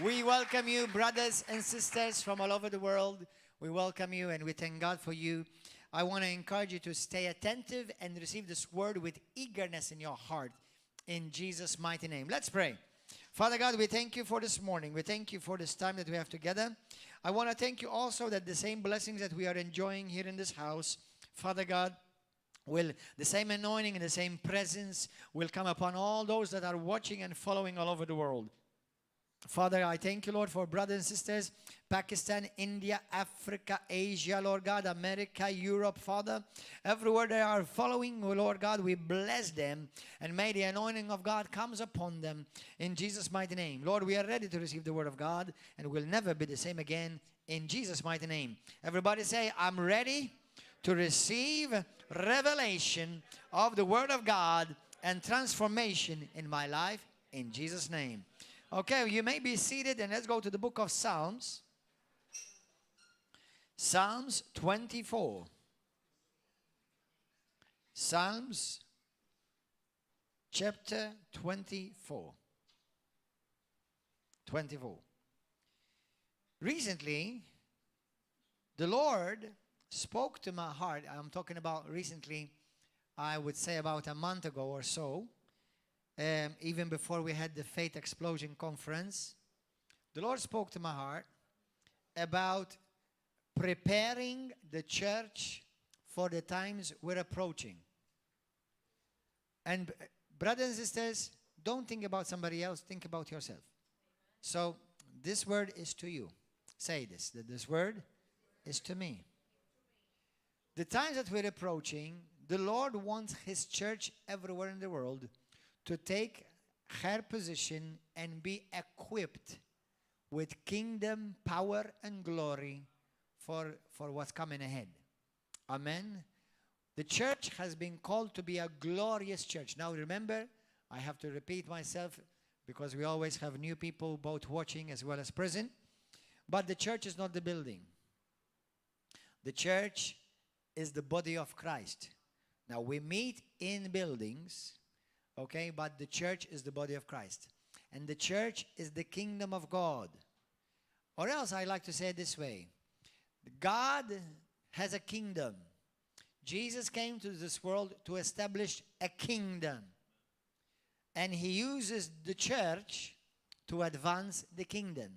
We welcome you, brothers and sisters from all over the world. We welcome you and we thank God for you. I want to encourage you to stay attentive and receive this word with eagerness in your heart. In Jesus' mighty name. Let's pray. Father God, we thank you for this morning. We thank you for this time that we have together. I want to thank you also that the same blessings that we are enjoying here in this house, Father God, will the same anointing and the same presence will come upon all those that are watching and following all over the world. Father, I thank you, Lord, for brothers and sisters, Pakistan, India, Africa, Asia, Lord God, America, Europe, Father. Everywhere they are following, oh Lord God, we bless them. And may the anointing of God comes upon them in Jesus' mighty name. Lord, we are ready to receive the word of God and we'll never be the same again in Jesus' mighty name. Everybody say, I'm ready to receive revelation of the word of God and transformation in my life in Jesus' name. Okay, you may be seated and let's go to the book of Psalms. Psalms 24. Psalms chapter 24. 24. Recently, the Lord spoke to my heart. I'm talking about recently, I would say about a month ago or so. Even before we had the Faith Explosion Conference, the Lord spoke to my heart about preparing the church for the times we're approaching. And brothers and sisters, don't think about somebody else, think about yourself. So this word is to you. Say this, that this word is to me. The times that we're approaching, the Lord wants His church everywhere in the world to take her position and be equipped with kingdom power and glory for what's coming ahead. Amen. The church has been called to be a glorious church. Now remember, I have to repeat myself because we always have new people both watching as well as present. But the church is not the building. The church is the body of Christ. Now we meet in buildings, okay, but the church is the body of Christ. And the church is the kingdom of God. Or else I like to say it this way. God has a kingdom. Jesus came to this world to establish a kingdom. And He uses the church to advance the kingdom.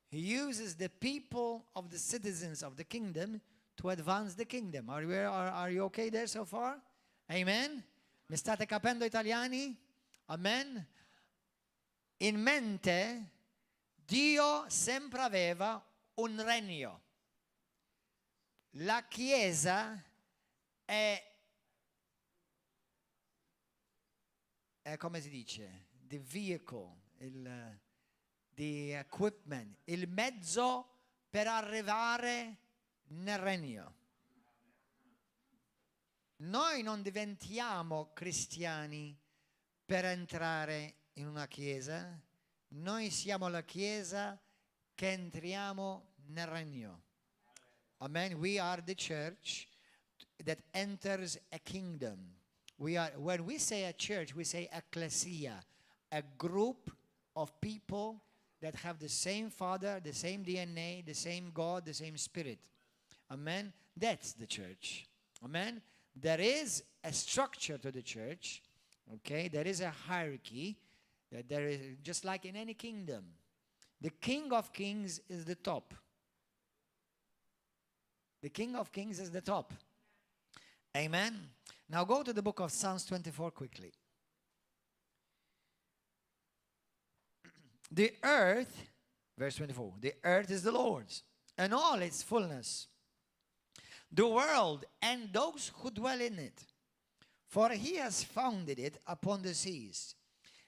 He uses the people of the citizens of the kingdom to advance the kingdom. Are you okay there so far? Amen? Mi state capendo italiani? Amen? In mente, Dio sempre aveva un regno. La Chiesa è come si dice, the vehicle, the equipment, il mezzo per arrivare nel regno. Noi non diventiamo cristiani per entrare in una chiesa, noi siamo la chiesa che entriamo nel regno. Amen. We are the church that enters a kingdom. When we say a church, we say ecclesia, a group of people that have the same Father, the same DNA, the same God, the same Spirit. Amen. That's the church. Amen. There is a structure to the church, okay? There is a hierarchy. There is, just like in any kingdom. The King of Kings is the top. The King of Kings is the top. Amen? Now go to the book of Psalms 24 quickly. The earth, verse 24, the earth is the Lord's, and all its fullness, the world and those who dwell in it. For He has founded it upon the seas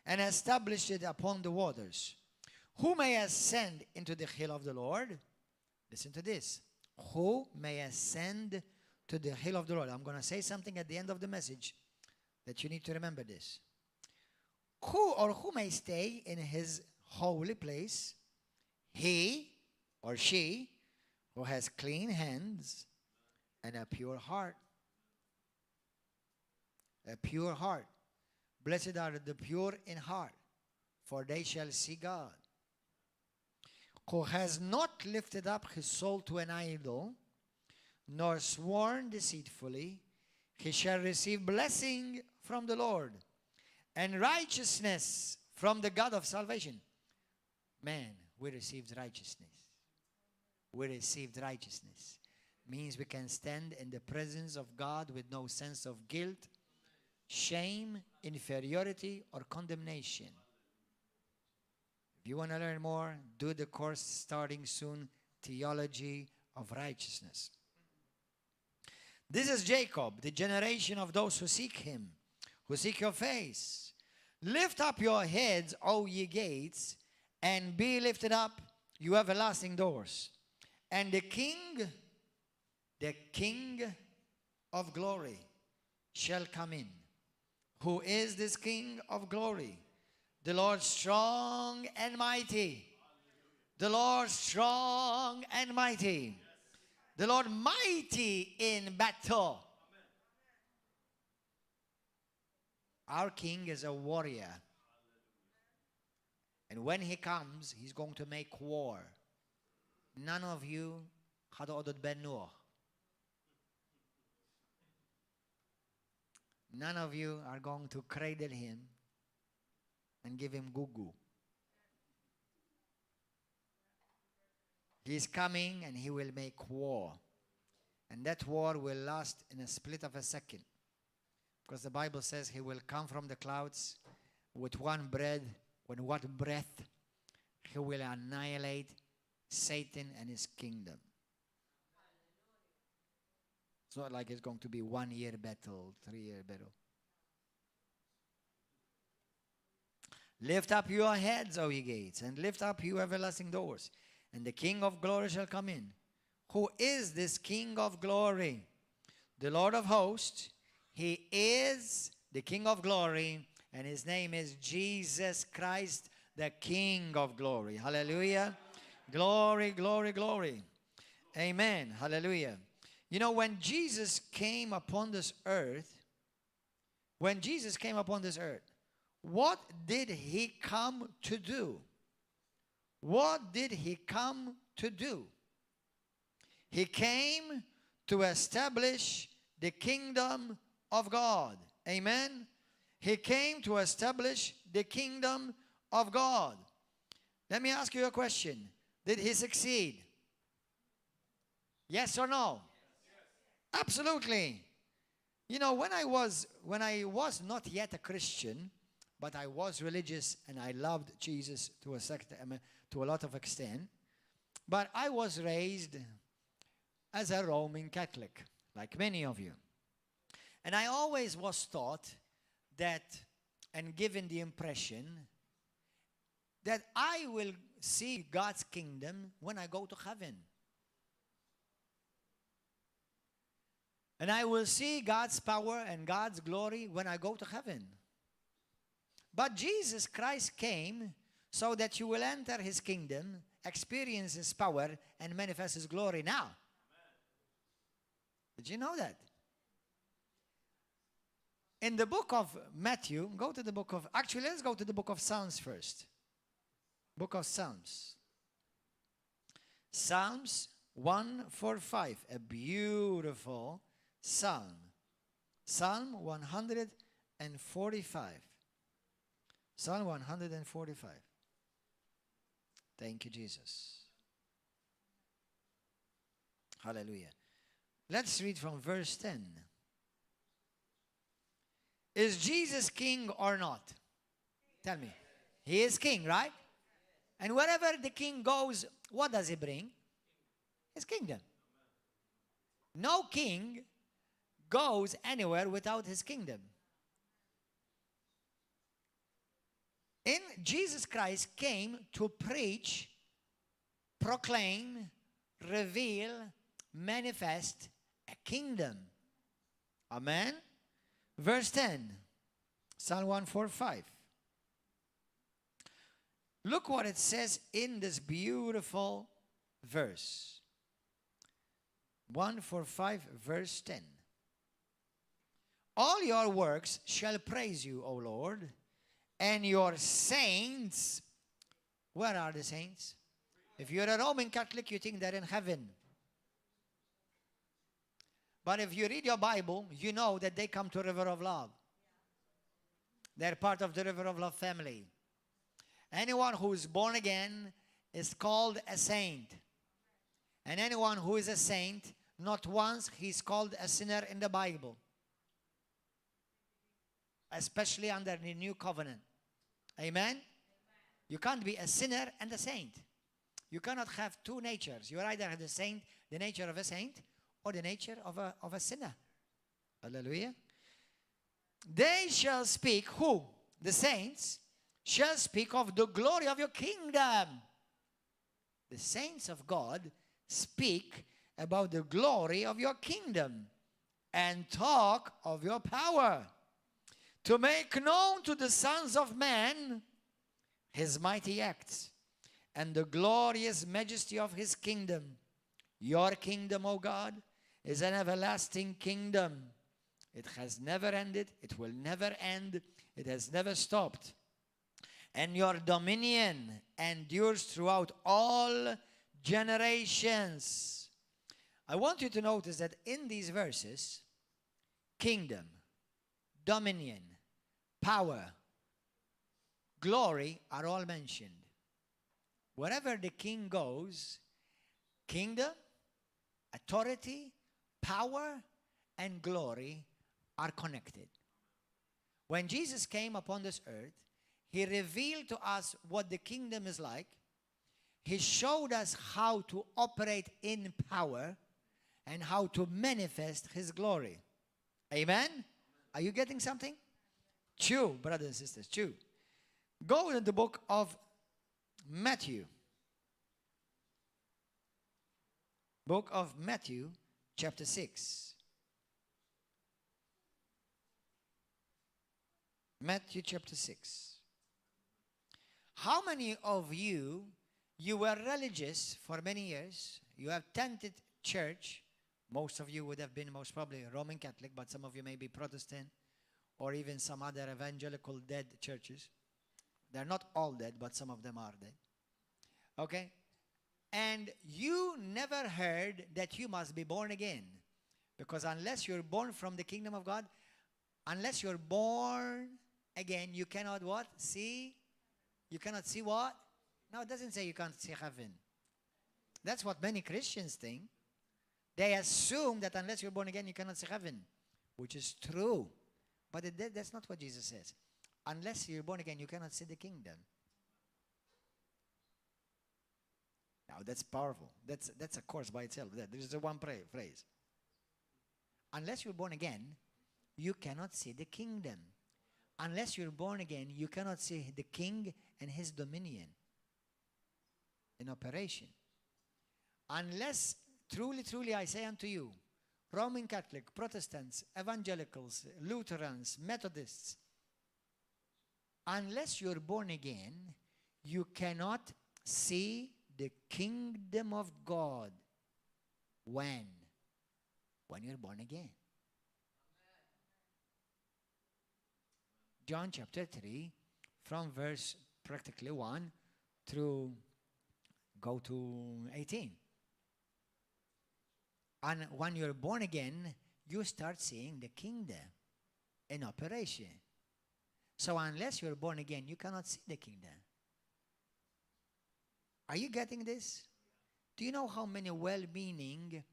and established it upon the waters. Who may ascend into the hill of the Lord? Listen to this. Who may ascend to the hill of the Lord? I'm going to say something at the end of the message that you need to remember this. Who may stay in His holy place? He or she who has clean hands and a pure heart. A pure heart. Blessed are the pure in heart, for they shall see God. who has not lifted up his soul to an idol, nor sworn deceitfully, he shall receive blessing from the Lord and righteousness from the God of salvation. Man, we received righteousness. We received righteousness. Means we can stand in the presence of God with no sense of guilt, shame, inferiority, or condemnation. If you want to learn more, do the course starting soon, Theology of Righteousness. This is Jacob, the generation of those who seek him, who seek your face. Lift up your heads, O ye gates, and be lifted up, you everlasting doors. And the King of glory shall come in. Who is this King of glory? The Lord strong and mighty. The Lord strong and mighty. The Lord mighty in battle. Our King is a warrior. And when he comes, he's going to make war. None of you ħadoqgħodu tbennuh. None of you are going to cradle him and give him gugu. He is coming and he will make war. And that war will last in a split of a second. Because the Bible says he will come from the clouds with one breath, with one breath, he will annihilate Satan and his kingdom. It's not like it's going to be 1 year battle, 3 year battle. Lift up your heads, O ye gates, and lift up you everlasting doors, and the King of glory shall come in. Who is this King of glory? The Lord of hosts. He is the King of glory, and his name is Jesus Christ, the King of glory. Hallelujah. Glory, glory, glory. Amen. Hallelujah. You know, when Jesus came upon this earth, what did he come to do? What did he come to do? He came to establish the kingdom of God. Amen? He came to establish the kingdom of God. Let me ask you a question. Did he succeed? Yes or no? Yes. Absolutely. You know, when I was not yet a Christian, but I was religious and I loved Jesus to a lot of extent, but I was raised as a Roman Catholic, like many of you. And I always was taught that and given the impression that I will see God's kingdom when I go to heaven. And I will see God's power and God's glory when I go to heaven. But Jesus Christ came so that you will enter his kingdom, experience his power, and manifest his glory now. Amen. Did you know that? In the book of Matthew, let's go to the book of Psalms first. Book of Psalms. Psalms 145, a beautiful psalm. Psalm 145. Psalm 145. Thank you, Jesus. Hallelujah. Let's read from verse 10. Is Jesus king or not? Tell me. He is king, right? And wherever the king goes, what does he bring? His kingdom. No king goes anywhere without his kingdom. And Jesus Christ came to preach, proclaim, reveal, manifest a kingdom. Amen? Verse 10, Psalm 145. Look what it says in this beautiful verse. 145, verse 10. All your works shall praise you, O Lord, and your saints, where are the saints? If you're a Roman Catholic, you think they're in heaven. But if you read your Bible, you know that they come to River of Love. They're part of the River of Love family. Anyone who is born again is called a saint. And anyone who is a saint, not once he's called a sinner in the Bible. Especially under the new covenant. Amen? You can't be a sinner and a saint. You cannot have two natures. You either have the nature of a saint, or the nature of a sinner. Hallelujah. They shall speak, who? The saints shall speak of the glory of your kingdom. The saints of God speak about the glory of your kingdom and talk of your power, to make known to the sons of man his mighty acts and the glorious majesty of his kingdom. Your kingdom, O God, is an everlasting kingdom. It has never ended. It will never end. It has never stopped. And your dominion endures throughout all generations. I want you to notice that in these verses, kingdom, dominion, power, glory are all mentioned. Wherever the king goes, kingdom, authority, power, and glory are connected. When Jesus came upon this earth, he revealed to us what the kingdom is like. He showed us how to operate in power and how to manifest his glory. Amen? Are you getting something? Chew, brothers and sisters, chew. Go to the book of Matthew. Book of Matthew, chapter 6. Matthew chapter 6. How many of you were religious for many years? You have attended church. Most of you would have been most probably Roman Catholic, but some of you may be Protestant or even some other evangelical dead churches. They're not all dead, but some of them are dead. Okay? And you never heard that you must be born again. Because unless you're born from the kingdom of God, unless you're born again, you cannot what? See? You cannot see what? No, it doesn't say you can't see heaven. That's what many Christians think. They assume that unless you're born again, you cannot see heaven, which is true. But that's not what Jesus says. Unless you're born again, you cannot see the kingdom. Now, that's powerful. That's a course by itself. There's a one phrase. Unless you're born again, you cannot see the kingdom. Unless you're born again, you cannot see the king and his dominion in operation. Unless, truly, I say unto you, Roman Catholic, Protestants, Evangelicals, Lutherans, Methodists, unless you're born again, you cannot see the kingdom of God. When? When you're born again. John chapter 3, from verse practically 1 through go to 18. And when you're born again, you start seeing the kingdom in operation. So unless you're born again, you cannot see the kingdom. Are you getting this? Do you know how many well-meaning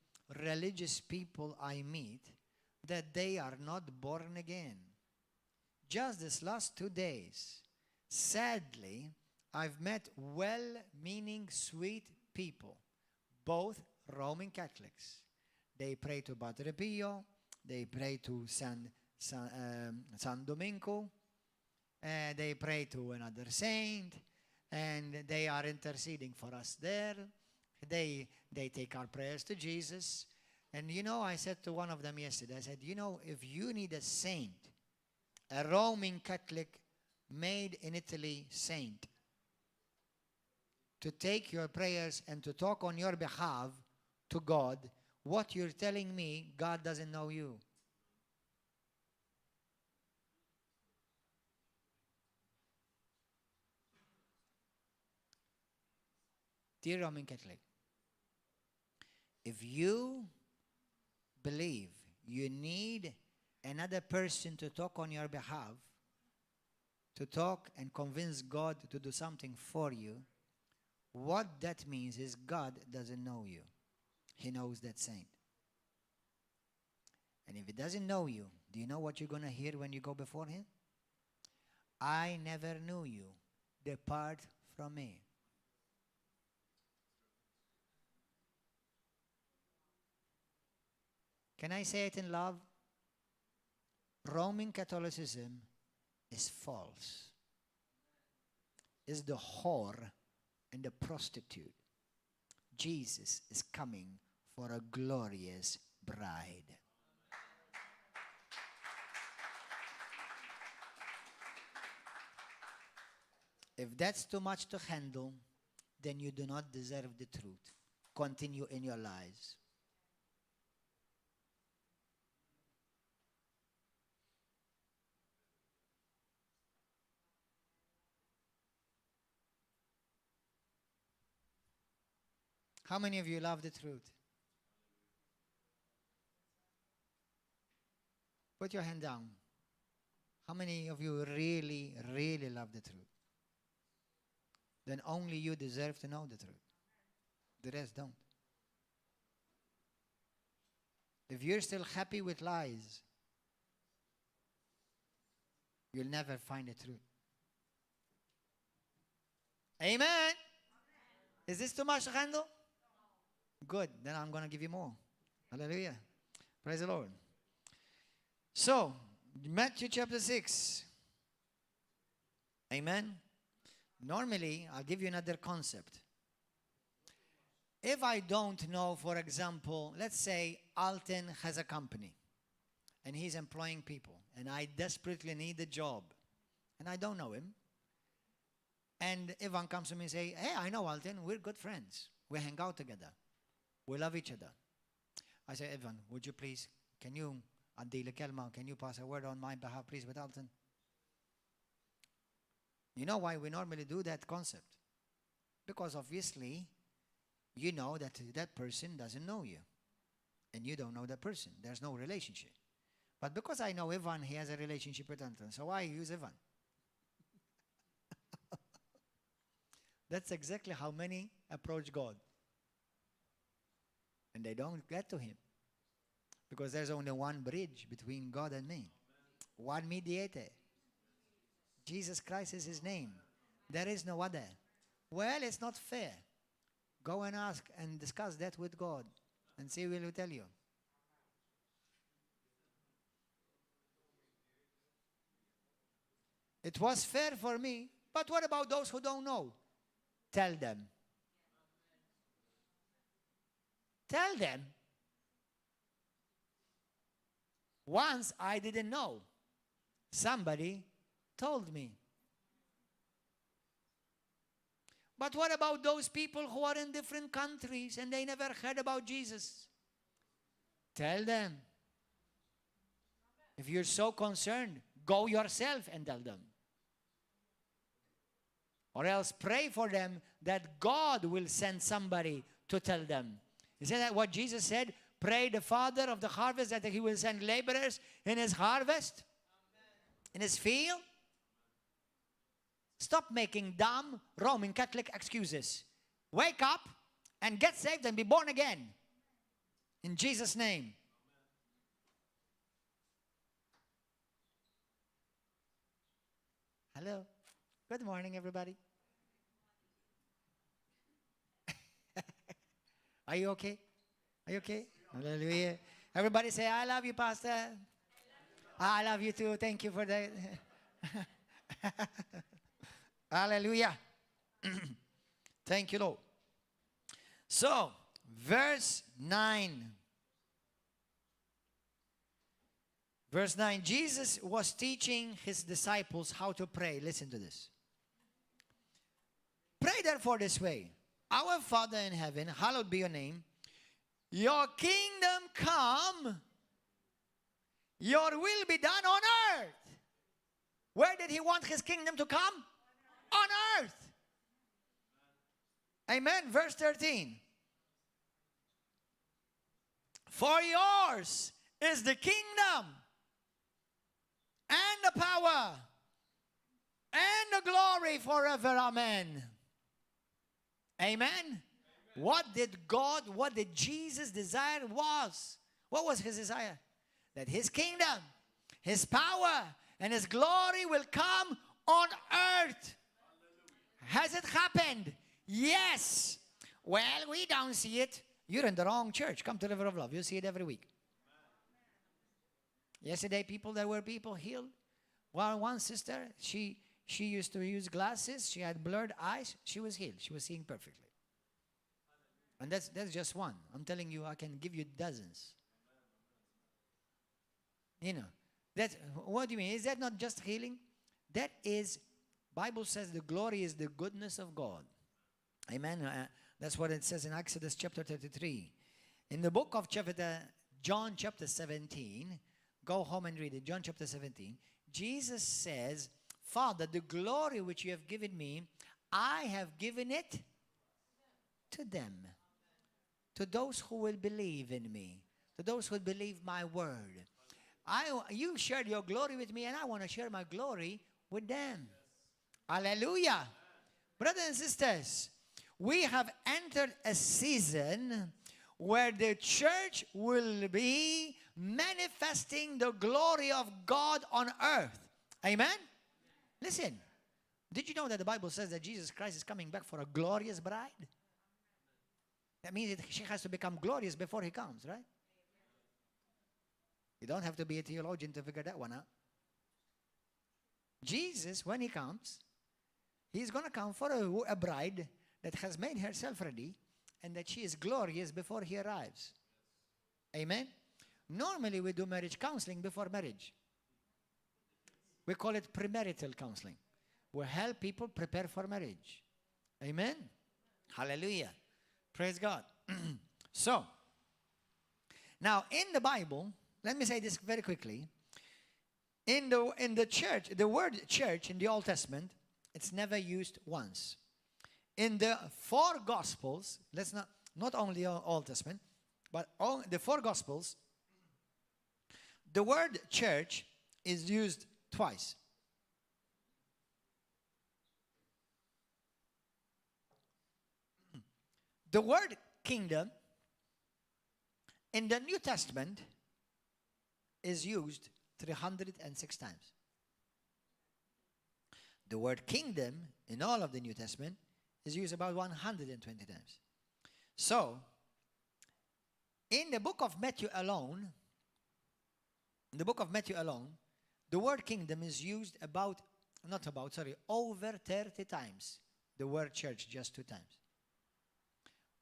religious people I meet that they are not born again? Just this last 2 days, sadly, I've met well-meaning, sweet people, both Roman Catholics. They pray to Padre Pio, they pray to San Domingo, they pray to another saint, and they are interceding for us there. They take our prayers to Jesus. And you know, I said to one of them yesterday, I said, you know, if you need a saint, a Roman Catholic made in Italy saint, to take your prayers and to talk on your behalf to God, what you're telling me, God doesn't know you. Dear Roman Catholic, if you believe you need another person to talk on your behalf, to talk and convince God to do something for you, what that means is God doesn't know you. He knows that saint. And if he doesn't know you, do you know what you're going to hear when you go before him? I never knew you. Depart from me. Can I say it in love? Roman Catholicism is false. It's the whore and the prostitute. Jesus is coming for a glorious bride. If that's too much to handle, then you do not deserve the truth. Continue in your lies. How many of you love the truth? Put your hand down. How many of you really, really love the truth? Then only you deserve to know the truth. The rest don't. If you're still happy with lies, you'll never find the truth. Amen. Is this too much to handle? Good. Then I'm going to give you more. Hallelujah. Praise the Lord. So, Matthew chapter 6. Amen. Normally, I'll give you another concept. If I don't know, for example, let's say Alton has a company and he's employing people and I desperately need a job and I don't know him. And Ivan comes to me and says, hey, I know Alton, we're good friends. We hang out together. We love each other. I say, Ivan, would you please, can you pass a word on my behalf, please, with Alton? You know why we normally do that concept? Because obviously, you know that that person doesn't know you. And you don't know that person. There's no relationship. But because I know Ivan, he has a relationship with Anton. So I use Ivan. That's exactly how many approach God. And they don't get to him. Because there's only one bridge between God and me. One mediator. Jesus Christ is his name. There is no other. Well, it's not fair. Go and ask and discuss that with God. And see what he will tell you. It was fair for me. But what about those who don't know? Tell them. Tell them. Once I didn't know. Somebody told me. But what about those people who are in different countries and they never heard about Jesus? Tell them. If you're so concerned, go yourself and tell them. Or else pray for them that God will send somebody to tell them. Isn't that what Jesus said? Pray the Father of the harvest that he will send laborers in his harvest, in his field. Stop making dumb Roman Catholic excuses. Wake up and get saved and be born again. In Jesus' name. Hello. Good morning, everybody. Are you okay? Are you okay? Hallelujah. Everybody say, I love you, Pastor. I love you too. Thank you for that. Hallelujah. Thank you, Lord. So, verse 9. Verse 9. Jesus was teaching his disciples how to pray. Listen to this. Pray therefore this way. Our Father in heaven, hallowed be your name. Your kingdom come. Your will be done on earth. Where did he want his kingdom to come? On earth. Amen. Verse 13. For yours is the kingdom and the power and the glory forever. Amen. Amen. What did Jesus desire was? What was his desire? That his kingdom, his power, and his glory will come on earth. Has it happened? Yes. Well, we don't see it. You're in the wrong church. Come to River of Love. You'll see it every week. Yesterday, there were people healed. Well, one sister, she used to use glasses. She had blurred eyes. She was healed. She was seeing perfectly. And that's just one. I'm telling you, I can give you dozens. You know, what do you mean? Is that not just healing? That is, Bible says the glory is the goodness of God. Amen. That's what it says in Exodus chapter 33. In the book of John chapter 17, go home and read it. John chapter 17. Jesus says, Father, the glory which you have given me, I have given it to them. To those who will believe in me. To those who will believe my word. You shared your glory with me, and I want to share my glory with them. Hallelujah. Brothers and sisters, we have entered a season where the church will be manifesting the glory of God on earth. Amen? Listen, did you know that the Bible says that Jesus Christ is coming back for a glorious bride? That means she has to become glorious before he comes, right? You don't have to be a theologian to figure that one out. Jesus, when he comes, he's going to come for a bride that has made herself ready and that she is glorious before he arrives. Amen? Normally, we do marriage counseling before marriage. We call it premarital counseling. We help people prepare for marriage. Amen? Hallelujah. Praise God. So, now in the Bible, let me say this very quickly. In the church, the word church in the Old Testament, it's never used once. In the four Gospels, not only Old Testament, but all the four Gospels, the word church is used twice. The word kingdom in the New Testament is used 306 times. The word kingdom in all of the New Testament is used about 120 times. So, in the book of Matthew alone, the word kingdom is used over 30 times. The word church just 2 times.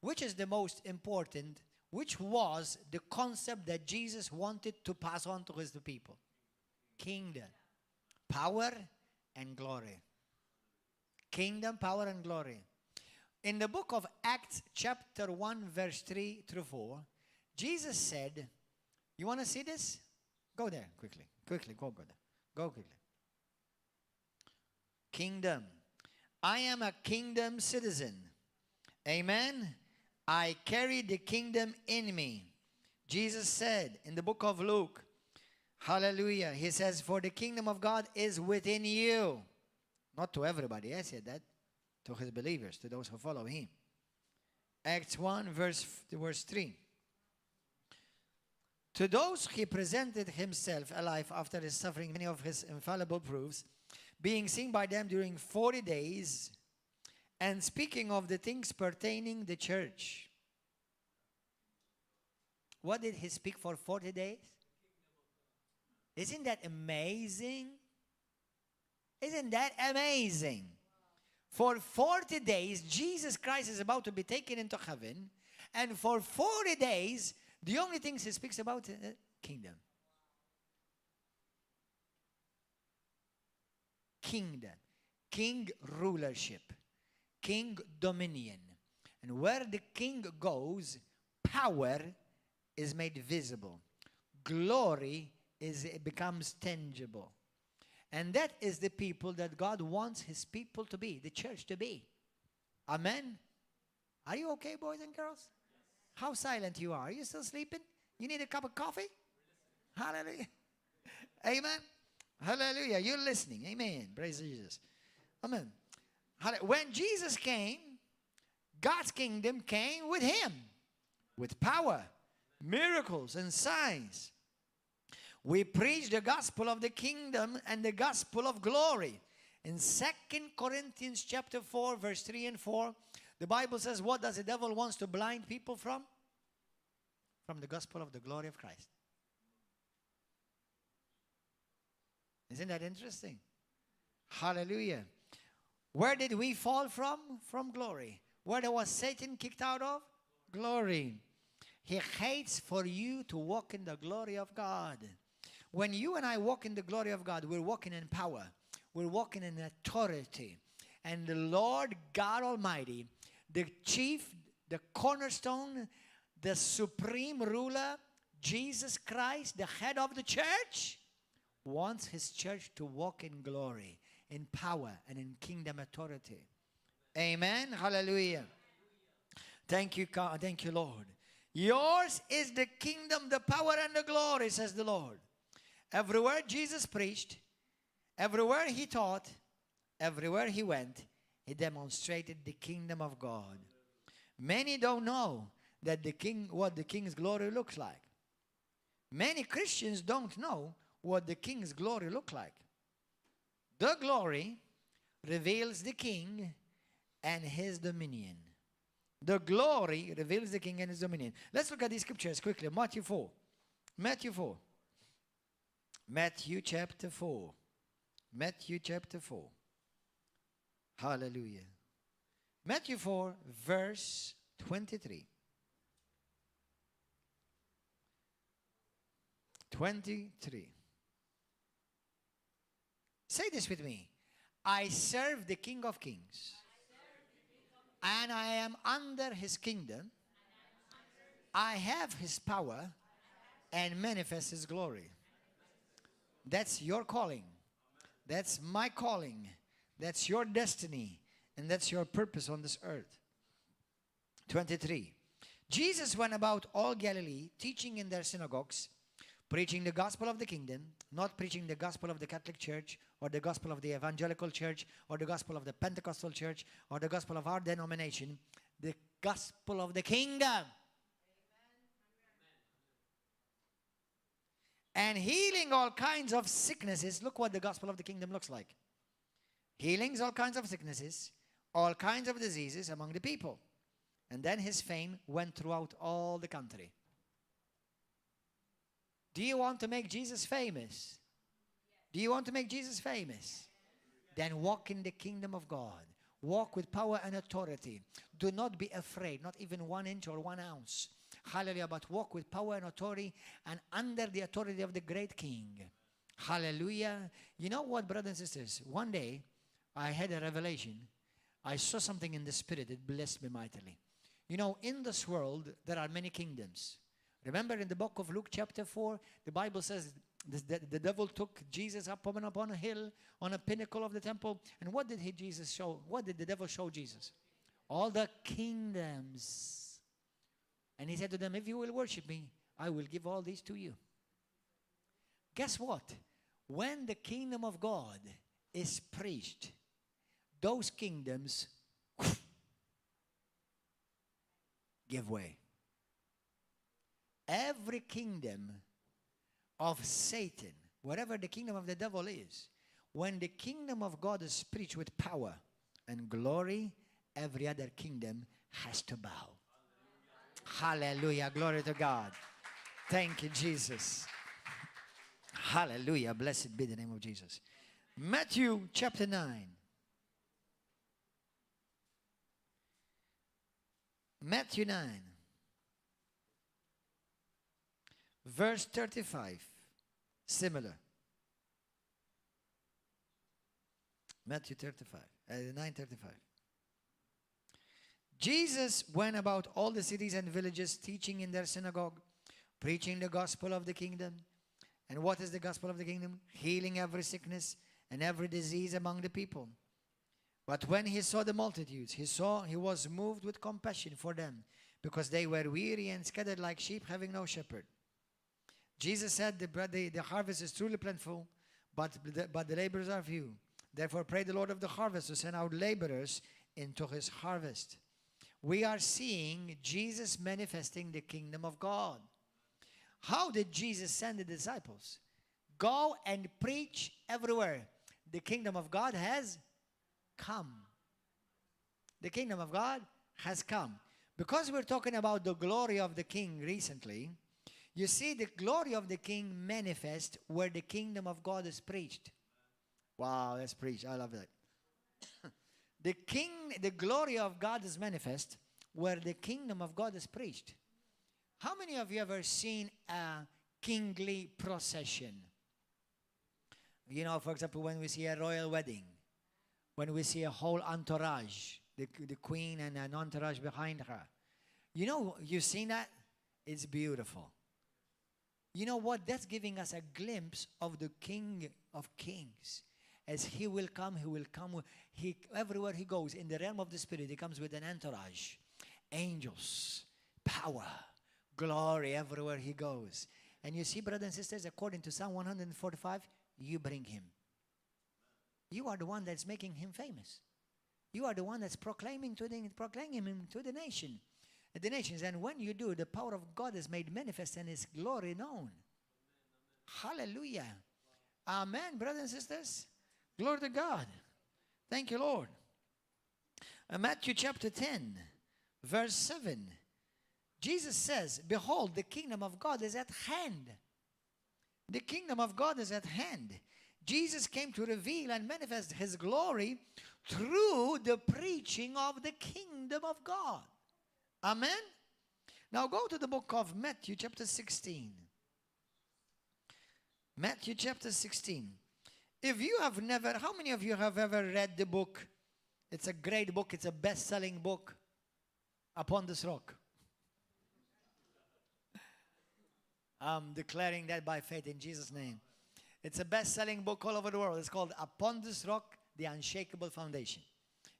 Which is the most important? Which was the concept that Jesus wanted to pass on to his people? Kingdom, power, and glory. Kingdom, power, and glory. In the book of Acts, chapter 1, verse 3 through 4, Jesus said, you want to see this? Go there quickly. Go there. Go quickly. Kingdom. I am a kingdom citizen. Amen. I carry the kingdom in me. Jesus said in the book of Luke, hallelujah, he says, for the kingdom of God is within you. Not to everybody, I said that. To his believers, to those who follow him. Acts 1, verse 3. To those he presented himself alive after his suffering many of his infallible proofs, being seen by them during 40 days, and speaking of the things pertaining the church. What did he speak for 40 days? Isn't that amazing? Isn't that amazing? For 40 days, Jesus Christ is about to be taken into heaven. And for 40 days, the only things he speaks about is kingdom. Kingdom. King rulership. King dominion. And where the king goes, power is made visible. Glory becomes tangible. And that is the people that God wants his people to be, the church to be. Amen? Are you okay, boys and girls? How silent you are. Are you still sleeping? You need a cup of coffee? Hallelujah. Amen. Hallelujah. You're listening. Amen. Praise Jesus. Amen. When Jesus came, God's kingdom came with him, with power, miracles, and signs. We preach the gospel of the kingdom and the gospel of glory. In 2 Corinthians chapter 4, verse 3 and 4, the Bible says, what does the devil wants to blind people from? From the gospel of the glory of Christ. Isn't that interesting? Hallelujah. Where did we fall from? From glory. Where was Satan kicked out of? Glory. He hates for you to walk in the glory of God. When you and I walk in the glory of God, we're walking in power. We're walking in authority. And the Lord God Almighty, the chief, the cornerstone, the supreme ruler, Jesus Christ, the head of the church, wants his church to walk in glory, in power, and in kingdom authority. Amen. Hallelujah. Thank you, God. Thank you, Lord. Yours is the kingdom, the power, and the glory, says the Lord. Everywhere Jesus preached, everywhere he taught, everywhere he went, he demonstrated the kingdom of God. Many don't know that what the king's glory looks like. Many Christians don't know what the king's glory looks like. The glory reveals the king and his dominion. The glory reveals the king and his dominion. Let's look at these scriptures quickly. Matthew 4. Matthew 4. Matthew chapter 4. Matthew chapter 4. Hallelujah. Matthew 4, verse 23. 23. Say this with me. I serve the King of Kings. And I am under his kingdom. I have his power and manifest his glory. That's your calling. That's my calling. That's your destiny. And that's your purpose on this earth. 23. Jesus went about all Galilee, teaching in their synagogues, preaching the gospel of the kingdom, not preaching the gospel of the Catholic Church, or the gospel of the evangelical church, or the gospel of the Pentecostal church, or the gospel of our denomination, the gospel of the kingdom. Amen. And healing all kinds of sicknesses. Look what the gospel of the kingdom looks like. Healings all kinds of sicknesses, all kinds of diseases among the people. And then his fame went throughout all the country. Do you want to make Jesus famous? Do you want to make Jesus famous? Then walk in the kingdom of God. Walk with power and authority. Do not be afraid, not even 1 inch or 1 ounce. Hallelujah. But walk with power and authority and under the authority of the great King. Hallelujah. You know what, brothers and sisters? One day, I had a revelation. I saw something in the spirit. It blessed me mightily. You know, in this world, there are many kingdoms. Remember in the book of Luke chapter 4, the Bible says the devil took Jesus up upon a hill, on a pinnacle of the temple. And what did Jesus show? What did the devil show Jesus? All the kingdoms. And he said to them, if you will worship me, I will give all these to you. Guess what? When the kingdom of God is preached, those kingdoms give way. Every kingdom of Satan, whatever the kingdom of the devil is, when the kingdom of God is preached with power and glory, every other kingdom has to bow. Hallelujah. Glory to God. Thank you, Jesus. Hallelujah. Blessed be the name of Jesus. Matthew chapter 9. Matthew 9. Verse 35. Similar. Matthew 9:35. Jesus went about all the cities and villages, teaching in their synagogue, preaching the gospel of the kingdom. And what is the gospel of the kingdom? Healing every sickness and every disease among the people. But when he saw the multitudes, he was moved with compassion for them, because they were weary and scattered like sheep having no shepherd. Jesus said, the harvest is truly plentiful, but the laborers are few. Therefore pray the Lord of the harvest to send out laborers into his harvest. We are seeing Jesus manifesting the kingdom of God. How did Jesus send the disciples? Go and preach everywhere. The kingdom of God has come. The kingdom of God has come. Because we're talking about the glory of the king recently, you see the glory of the king manifest where the kingdom of God is preached. Wow, let's preach. I love that. The glory of God is manifest where the kingdom of God is preached. How many of you ever seen a kingly procession? You know, for example, when we see a royal wedding, when we see a whole entourage, the queen and an entourage behind her. You know, you've seen that? It's beautiful. You know what? That's giving us a glimpse of the King of Kings. As he will come, everywhere he goes, in the realm of the Spirit, he comes with an entourage. Angels, power, glory everywhere he goes. And you see, brothers and sisters, according to Psalm 145, you bring him. You are the one that's making him famous. You are the one that's proclaiming him to the nation. The nations. And when you do, the power of God is made manifest and his glory known. Hallelujah. Amen, brothers and sisters. Glory to God. Thank you, Lord. Matthew chapter 10, verse 7. Jesus says, behold, the kingdom of God is at hand. The kingdom of God is at hand. Jesus came to reveal and manifest his glory through the preaching of the kingdom of God. Amen? Now go to the book of Matthew chapter 16. Matthew chapter 16. If you have never, how many of you have ever read the book? It's a great book. It's a best-selling book, Upon This Rock. I'm declaring that by faith in Jesus' name. It's a best-selling book all over the world. It's called Upon This Rock, The Unshakable Foundation.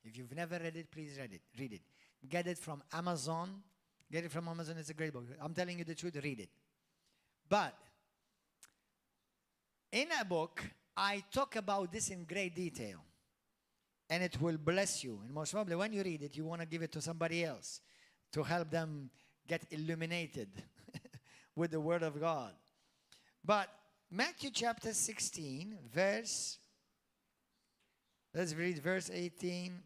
If you've never read it, please read it. Read it. Get it from Amazon. Get it from Amazon. It's a great book. I'm telling you the truth. Read it. But in a book, I talk about this in great detail. And it will bless you. And most probably when you read it, you want to give it to somebody else to help them get illuminated with the Word of God. But Matthew chapter 16, let's read verse 18.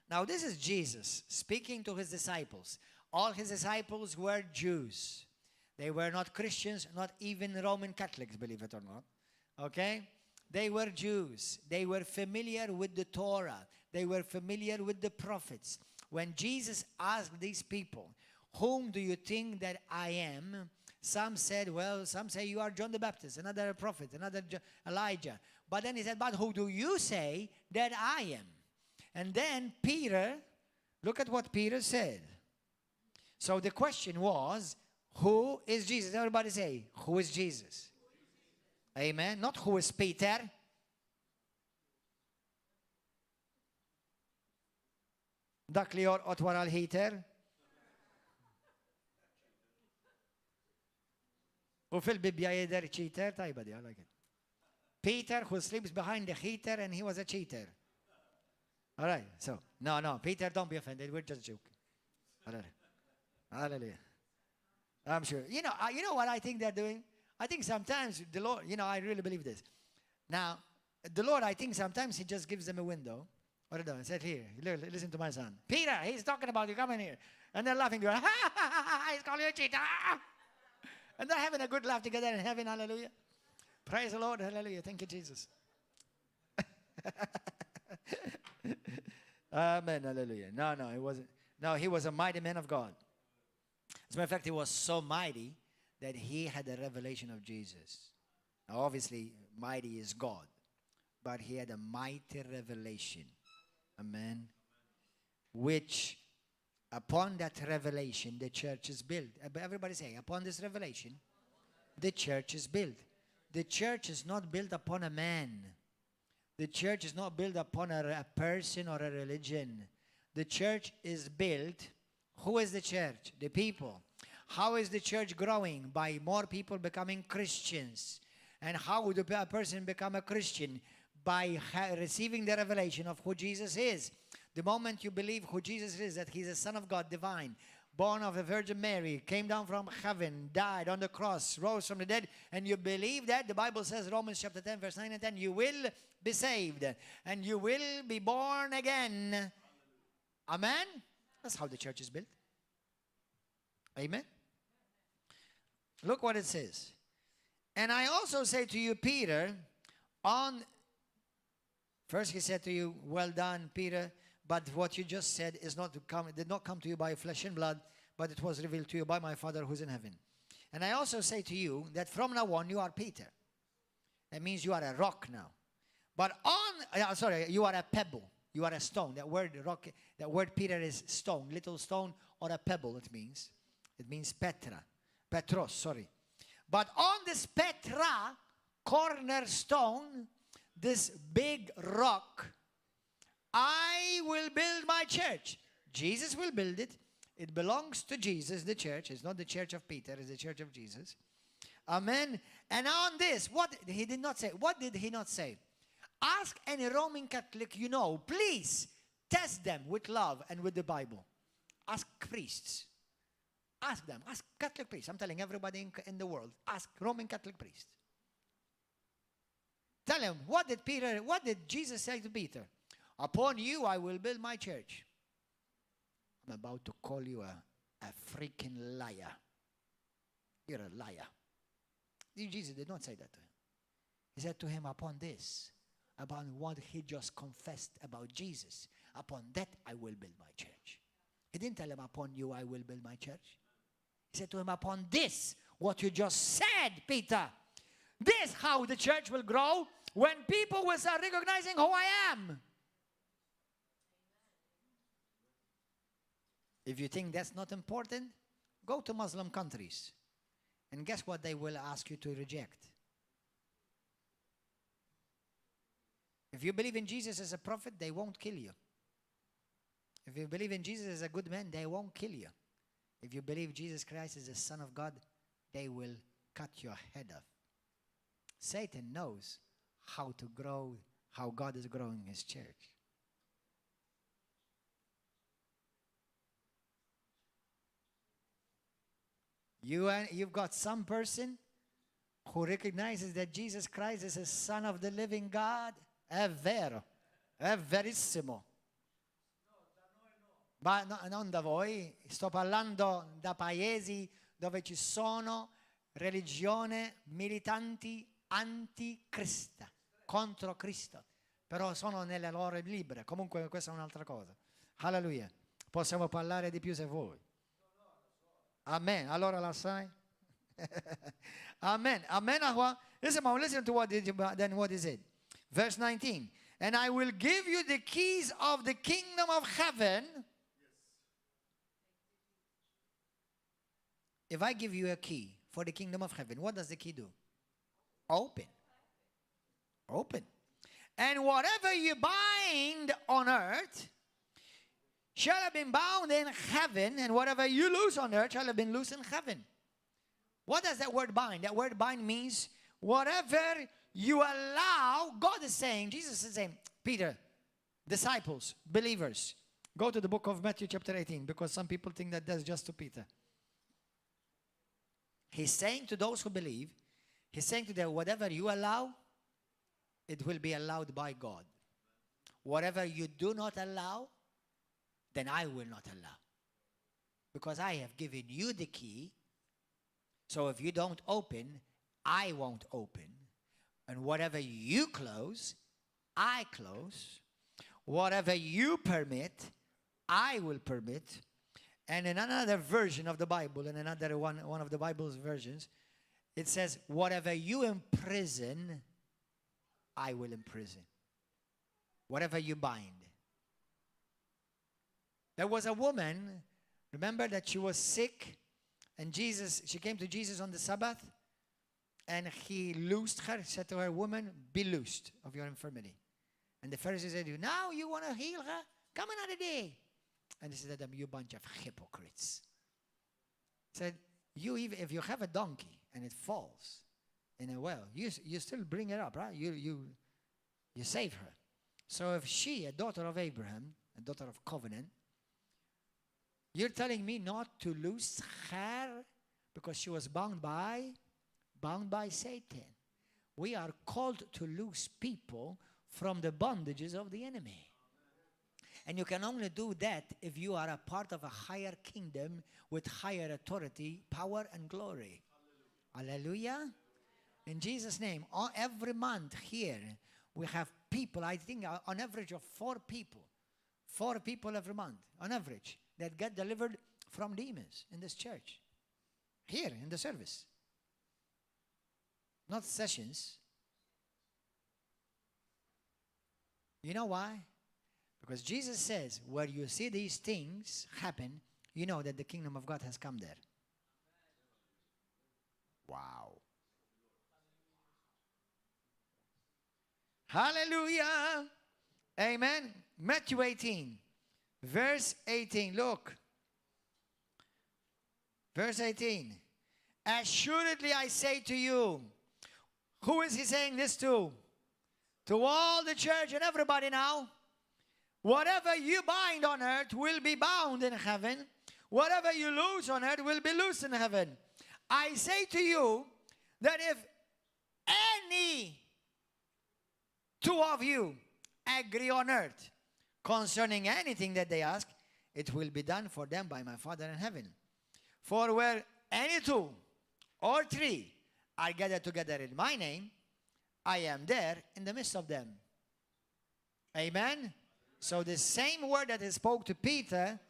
Now this is Jesus speaking to his disciples. All his disciples were Jews. They were not Christians, not even Roman Catholics, believe it or not. Okay? They were Jews. They were familiar with the Torah. They were familiar with the prophets. When Jesus asked these people, whom do you think that I am? Some said, well, some say you are John the Baptist, another a prophet, another Elijah. But then he said, but who do you say that I am? And then Peter, look at what Peter said. So the question was, who is Jesus? Everybody say, who is Jesus? Amen. Not who is Peter. Dak li jorqot wara l-heater. U fil-Bibja jidher cheater. Tajba di, I like it. Peter who sleeps behind the heater and he was a cheater. All right. So, no. Peter, don't be offended. We're just joking. Hallelujah. I'm sure. You know what I think they're doing? I think sometimes the Lord, I really believe this. Now, the Lord, I think sometimes he just gives them a window. What are they doing? Said here, listen to my son. Peter, he's talking about you, come in here. And they're laughing, going, he's calling you a cheater. And they're having a good laugh together in heaven, hallelujah. Praise the Lord, hallelujah. Thank you, Jesus. Amen, hallelujah. No, it wasn't. No, he was a mighty man of God. As a matter of fact, he was so mighty that he had a revelation of Jesus. Now, obviously, mighty is God. But he had a mighty revelation. Amen. Which, upon that revelation, the church is built. Everybody say, upon this revelation, the church is built. The church is not built upon a man. The church is not built upon a person or a religion. The church is built. Who is the church? The people. How is the church growing? By more people becoming Christians. And how would a person become a Christian? By receiving the revelation of who Jesus is. The moment you believe who Jesus is, that he's the Son of God, divine, born of the Virgin Mary, came down from heaven, died on the cross, rose from the dead, and you believe that, the Bible says, Romans chapter 10, verse 9 and 10, you will be saved, and you will be born again. Amen? That's how the church is built. Amen? Look what it says. And I also say to you, Peter, first he said to you, well done, Peter, but what you just said is did not come to you by flesh and blood, but it was revealed to you by my Father who's in heaven. And I also say to you that from now on you are Peter. That means you are a rock now. But you are a pebble. You are a stone. That word rock, that word Peter is stone, little stone or a pebble it means. It means Petros, sorry. But on this Petra, cornerstone, this big rock, I will build my church. Jesus will build it. It belongs to Jesus, the church. It's not the church of Peter, it's the church of Jesus. Amen. And on this, what he did not say? What did he not say? Ask any Roman Catholic you know, please test them with love and with the Bible. Ask priests. Ask them. Ask Catholic priests. I'm telling everybody in the world. Ask Roman Catholic priests. Tell him, what did Jesus say to Peter? Upon you I will build my church. I'm about to call you a freaking liar. You're a liar. Jesus did not say that to him. He said to him, upon this, about what he just confessed about Jesus, upon that I will build my church. He didn't tell him, upon you I will build my church. He said to him, upon this, what you just said, Peter, this how the church will grow when people will start recognizing who I am. If you think that's not important, go to Muslim countries. And guess what they will ask you to reject? If you believe in Jesus as a prophet, they won't kill you. If you believe in Jesus as a good man, they won't kill you. If you believe Jesus Christ is the Son of God, they will cut your head off. Satan knows how to grow, how God is growing his church. You've got some person who recognizes that Jesus Christ is the Son of the living God. È vero, è verissimo. Ma no, non da voi, sto parlando da paesi dove ci sono religioni militanti anticrista, contro Cristo, però sono nelle loro libere. Comunque questa è un'altra cosa. Alleluia. Possiamo parlare di più se vuoi. Amen. Allora la sai? Amen. Amen. Listen to what he said. Verse 19. And I will give you the keys of the kingdom of heaven. If I give you a key for the kingdom of heaven, what does the key do? Open. Open. And whatever you bind on earth shall have been bound in heaven, and whatever you loose on earth shall have been loosed in heaven. What does that word bind? That word bind means whatever you allow. God is saying, Jesus is saying, Peter, disciples, believers, go to the book of Matthew chapter 18, because some people think that that's just to Peter. He's saying to those who believe, he's saying to them, whatever you allow, it will be allowed by God. Whatever you do not allow, then I will not allow. Because I have given you the key. So if you don't open, I won't open. And whatever you close, I close. Whatever you permit, I will permit. And in another version of the Bible, in another one of the Bible's versions, it says, whatever you imprison, I will imprison. Whatever you bind. There was a woman, remember that she was sick, and she came to Jesus on the Sabbath, and he loosed her, said to her, woman, be loosed of your infirmity. And the Pharisees said, now you want to heal her? Come another day. And he said to them, you bunch of hypocrites. He said, you even if you have a donkey and it falls in a well, you still bring it up, right? You save her. So if she, a daughter of Abraham, a daughter of covenant, you're telling me not to lose her because she was bound by Satan. We are called to loose people from the bondages of the enemy. And you can only do that if you are a part of a higher kingdom with higher authority, power, and glory. Hallelujah. In Jesus' name, every month here, we have people, I think on average of 4 people. 4 people every month, on average, that get delivered from demons in this church. Here, in the service. Not sessions. You know why? Because Jesus says, where you see these things happen, you know that the kingdom of God has come there. Wow. Hallelujah. Amen. Matthew 18, verse 18. Look. Verse 18. Assuredly I say to you. Who is he saying this to? To all the church and everybody now. Whatever you bind on earth will be bound in heaven. Whatever you loose on earth will be loosed in heaven. I say to you that if any 2 of you agree on earth concerning anything that they ask, it will be done for them by my Father in heaven. For where any 2 or 3 are gathered together in my name, I am there in the midst of them. Amen? So the same word that he spoke to Peter,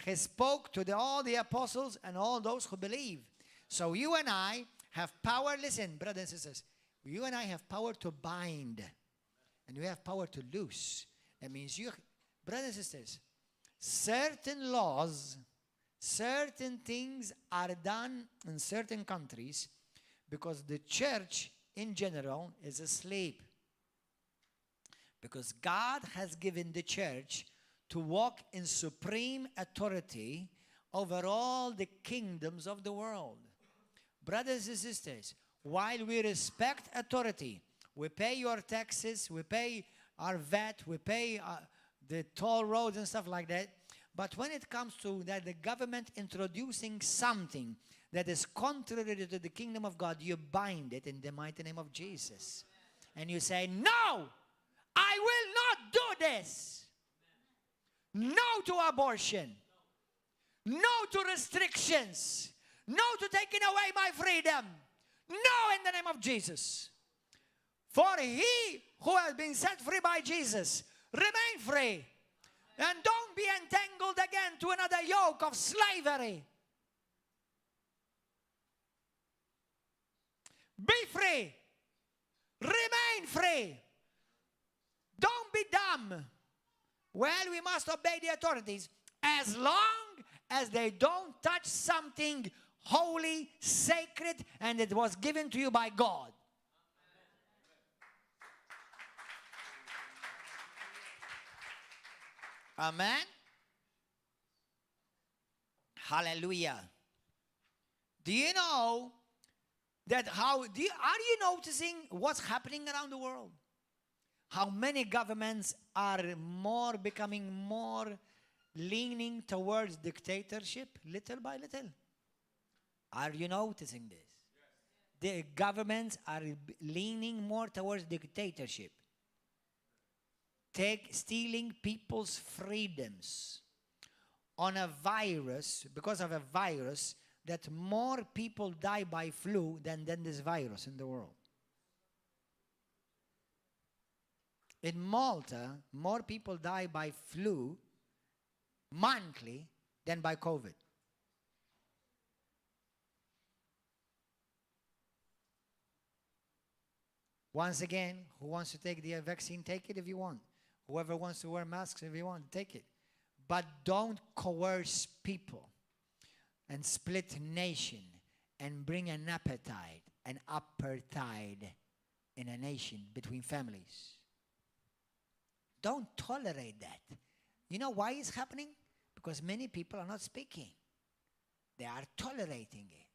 he spoke to all the apostles and all those who believe. So you and I have power. Listen, brothers and sisters, you and I have power to bind. And we have power to loose. That means you, brothers and sisters, certain laws, certain things are done in certain countries because the church in general is asleep. Because God has given the church to walk in supreme authority over all the kingdoms of the world. Brothers and sisters, while we respect authority, we pay your taxes, we pay our VAT, we pay the toll roads and stuff like that. But when it comes to that, the government introducing something that is contrary to the kingdom of God, you bind it in the mighty name of Jesus. And you say, no, I will not do this. No to abortion. No to restrictions. No to taking away my freedom. No in the name of Jesus. For he who has been set free by Jesus, remain free. And don't be entangled again to another yoke of slavery. Be free. Remain free. Don't be dumb. Well, we must obey the authorities as long as they don't touch something holy, sacred, and it was given to you by God. Amen. Hallelujah. Do you know that are you noticing what's happening around the world? How many governments are becoming more leaning towards dictatorship little by little? Are you noticing this? Yes. The governments are leaning more towards dictatorship. Stealing people's freedoms on a virus, because of a virus, that more people die by flu than this virus in the world. In Malta, more people die by flu monthly than by COVID. Once again, who wants to take the vaccine, take it if you want. Whoever wants to wear masks, if you want, take it. But don't coerce people and split nation and bring an appetite, an apartheid in a nation between families. Don't tolerate that. You know why it's happening? Because many people are not speaking. They are tolerating it.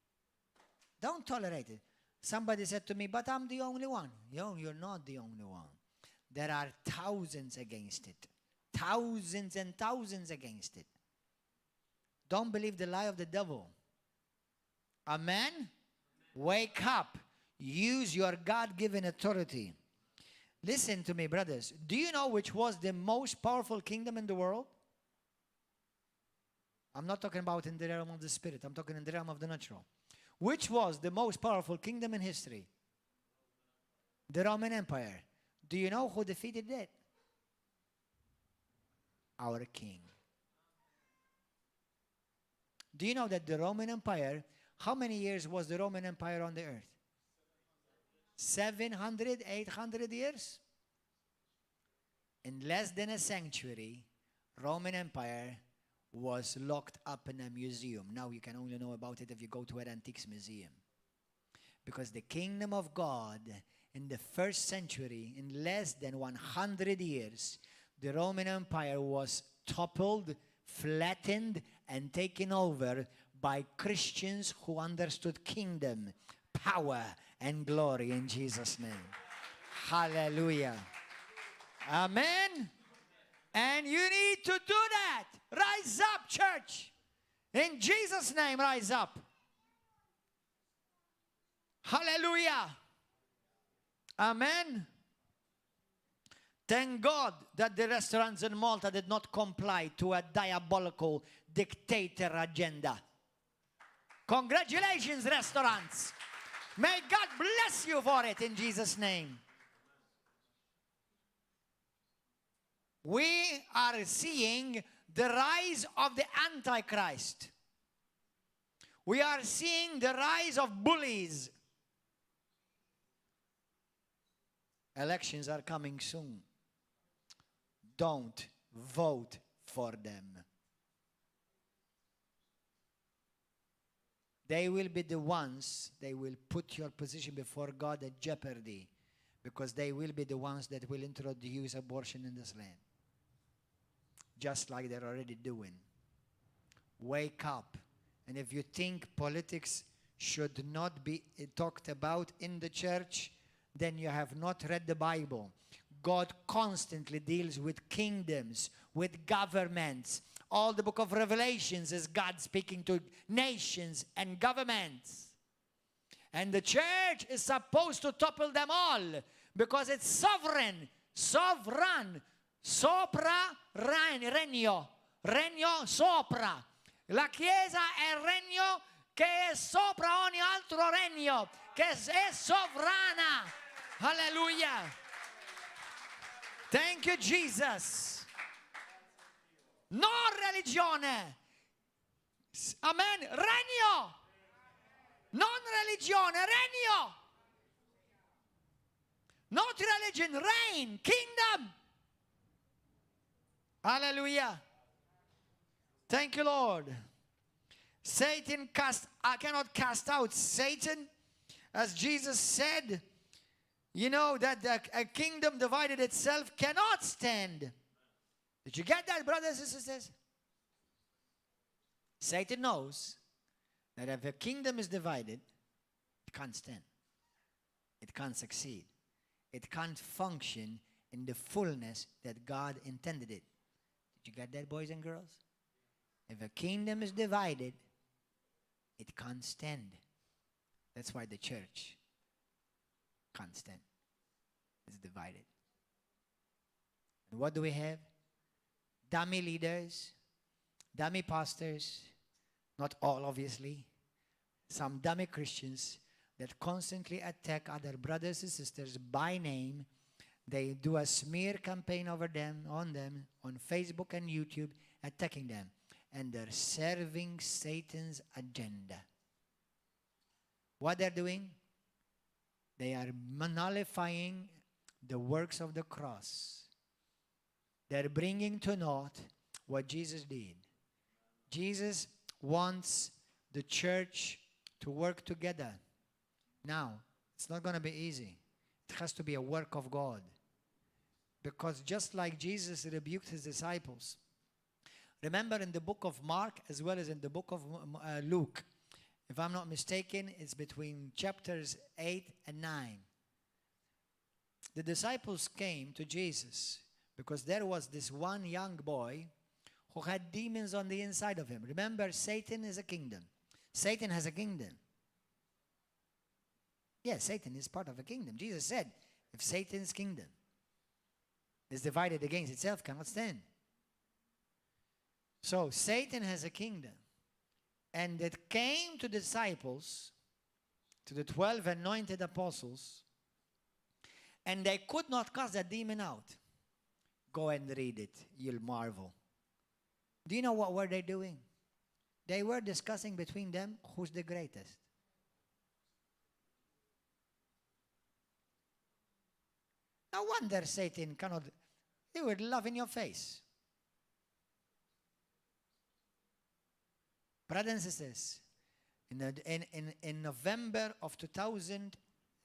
Don't tolerate it. Somebody said to me, but I'm the only one. You're not the only one. There are thousands against it. Thousands and thousands against it. Don't believe the lie of the devil. Amen? Wake up. Use your God-given authority. Listen to me, brothers. Do you know which was the most powerful kingdom in the world? I'm not talking about in the realm of the spirit. I'm talking in the realm of the natural. Which was the most powerful kingdom in history? The Roman Empire. Do you know who defeated it? Our king. Do you know that the Roman Empire, how many years was the Roman Empire on the earth? 700, 800 years? In less than a century, Roman Empire was locked up in a museum. Now you can only know about it if you go to an antiques museum. Because the kingdom of God in the first century, in less than 100 years, the Roman Empire was toppled, flattened, and taken over by Christians who understood kingdom, power, and glory in Jesus' name. Hallelujah. Amen. And you need to do that. Rise up, church. In Jesus' name, rise up. Hallelujah. Amen. Thank God that the restaurants in Malta did not comply to a diabolical dictator agenda. Congratulations, restaurants. May God bless you for it in Jesus' name. We are seeing the rise of the Antichrist. We are seeing the rise of bullies. Elections are coming soon. Don't vote for them. They will be the ones, they will put your position before God at jeopardy, because they will be the ones that will introduce abortion in this land. Just like they're already doing. Wake up. And if you think politics should not be talked about in the church, then you have not read the Bible. God constantly deals with kingdoms, with governments. All the book of Revelations is God speaking to nations and governments. And the church is supposed to topple them all because it's sovereign. Sopra regno. Regno sopra. La Chiesa è il regno che è sopra ogni altro regno, che è sovrana. Hallelujah. Thank you, Jesus. Non religione. Amen. Regno. Non religione, regno. Not religion, reign, kingdom. Hallelujah. Thank you, Lord. Satan cannot cast out Satan. As Jesus said, you know that a kingdom divided itself cannot stand. Did you get that, brothers and sisters? Satan knows that if a kingdom is divided, it can't stand. It can't succeed. It can't function in the fullness that God intended it. Did you get that, boys and girls? If a kingdom is divided, it can't stand. That's why the church can't stand. It's divided. And what do we have? Dummy leaders, dummy pastors, not all obviously, some dummy Christians that constantly attack other brothers and sisters by name. They do a smear campaign over them, on Facebook and YouTube, attacking them. And they're serving Satan's agenda. What they're doing? They are nullifying the works of the cross. They're bringing to naught what Jesus did. Jesus wants the church to work together. Now, it's not going to be easy. It has to be a work of God. Because just like Jesus rebuked his disciples, remember in the book of Mark as well as in the book of Luke, if I'm not mistaken, it's between chapters 8 and 9. The disciples came to Jesus because there was this one young boy who had demons on the inside of him. Remember, Satan is a kingdom. Satan has a kingdom. Yes, Satan is part of a kingdom. Jesus said, if Satan's kingdom is divided against itself, cannot stand. So Satan has a kingdom. And it came to disciples, to the 12 anointed apostles, and they could not cast that demon out. Go and read it. You'll marvel. Do you know what were they doing? They were discussing between them who's the greatest. No wonder Satan cannot. They would laugh in your face. Brothers and sisters, in November of 2000,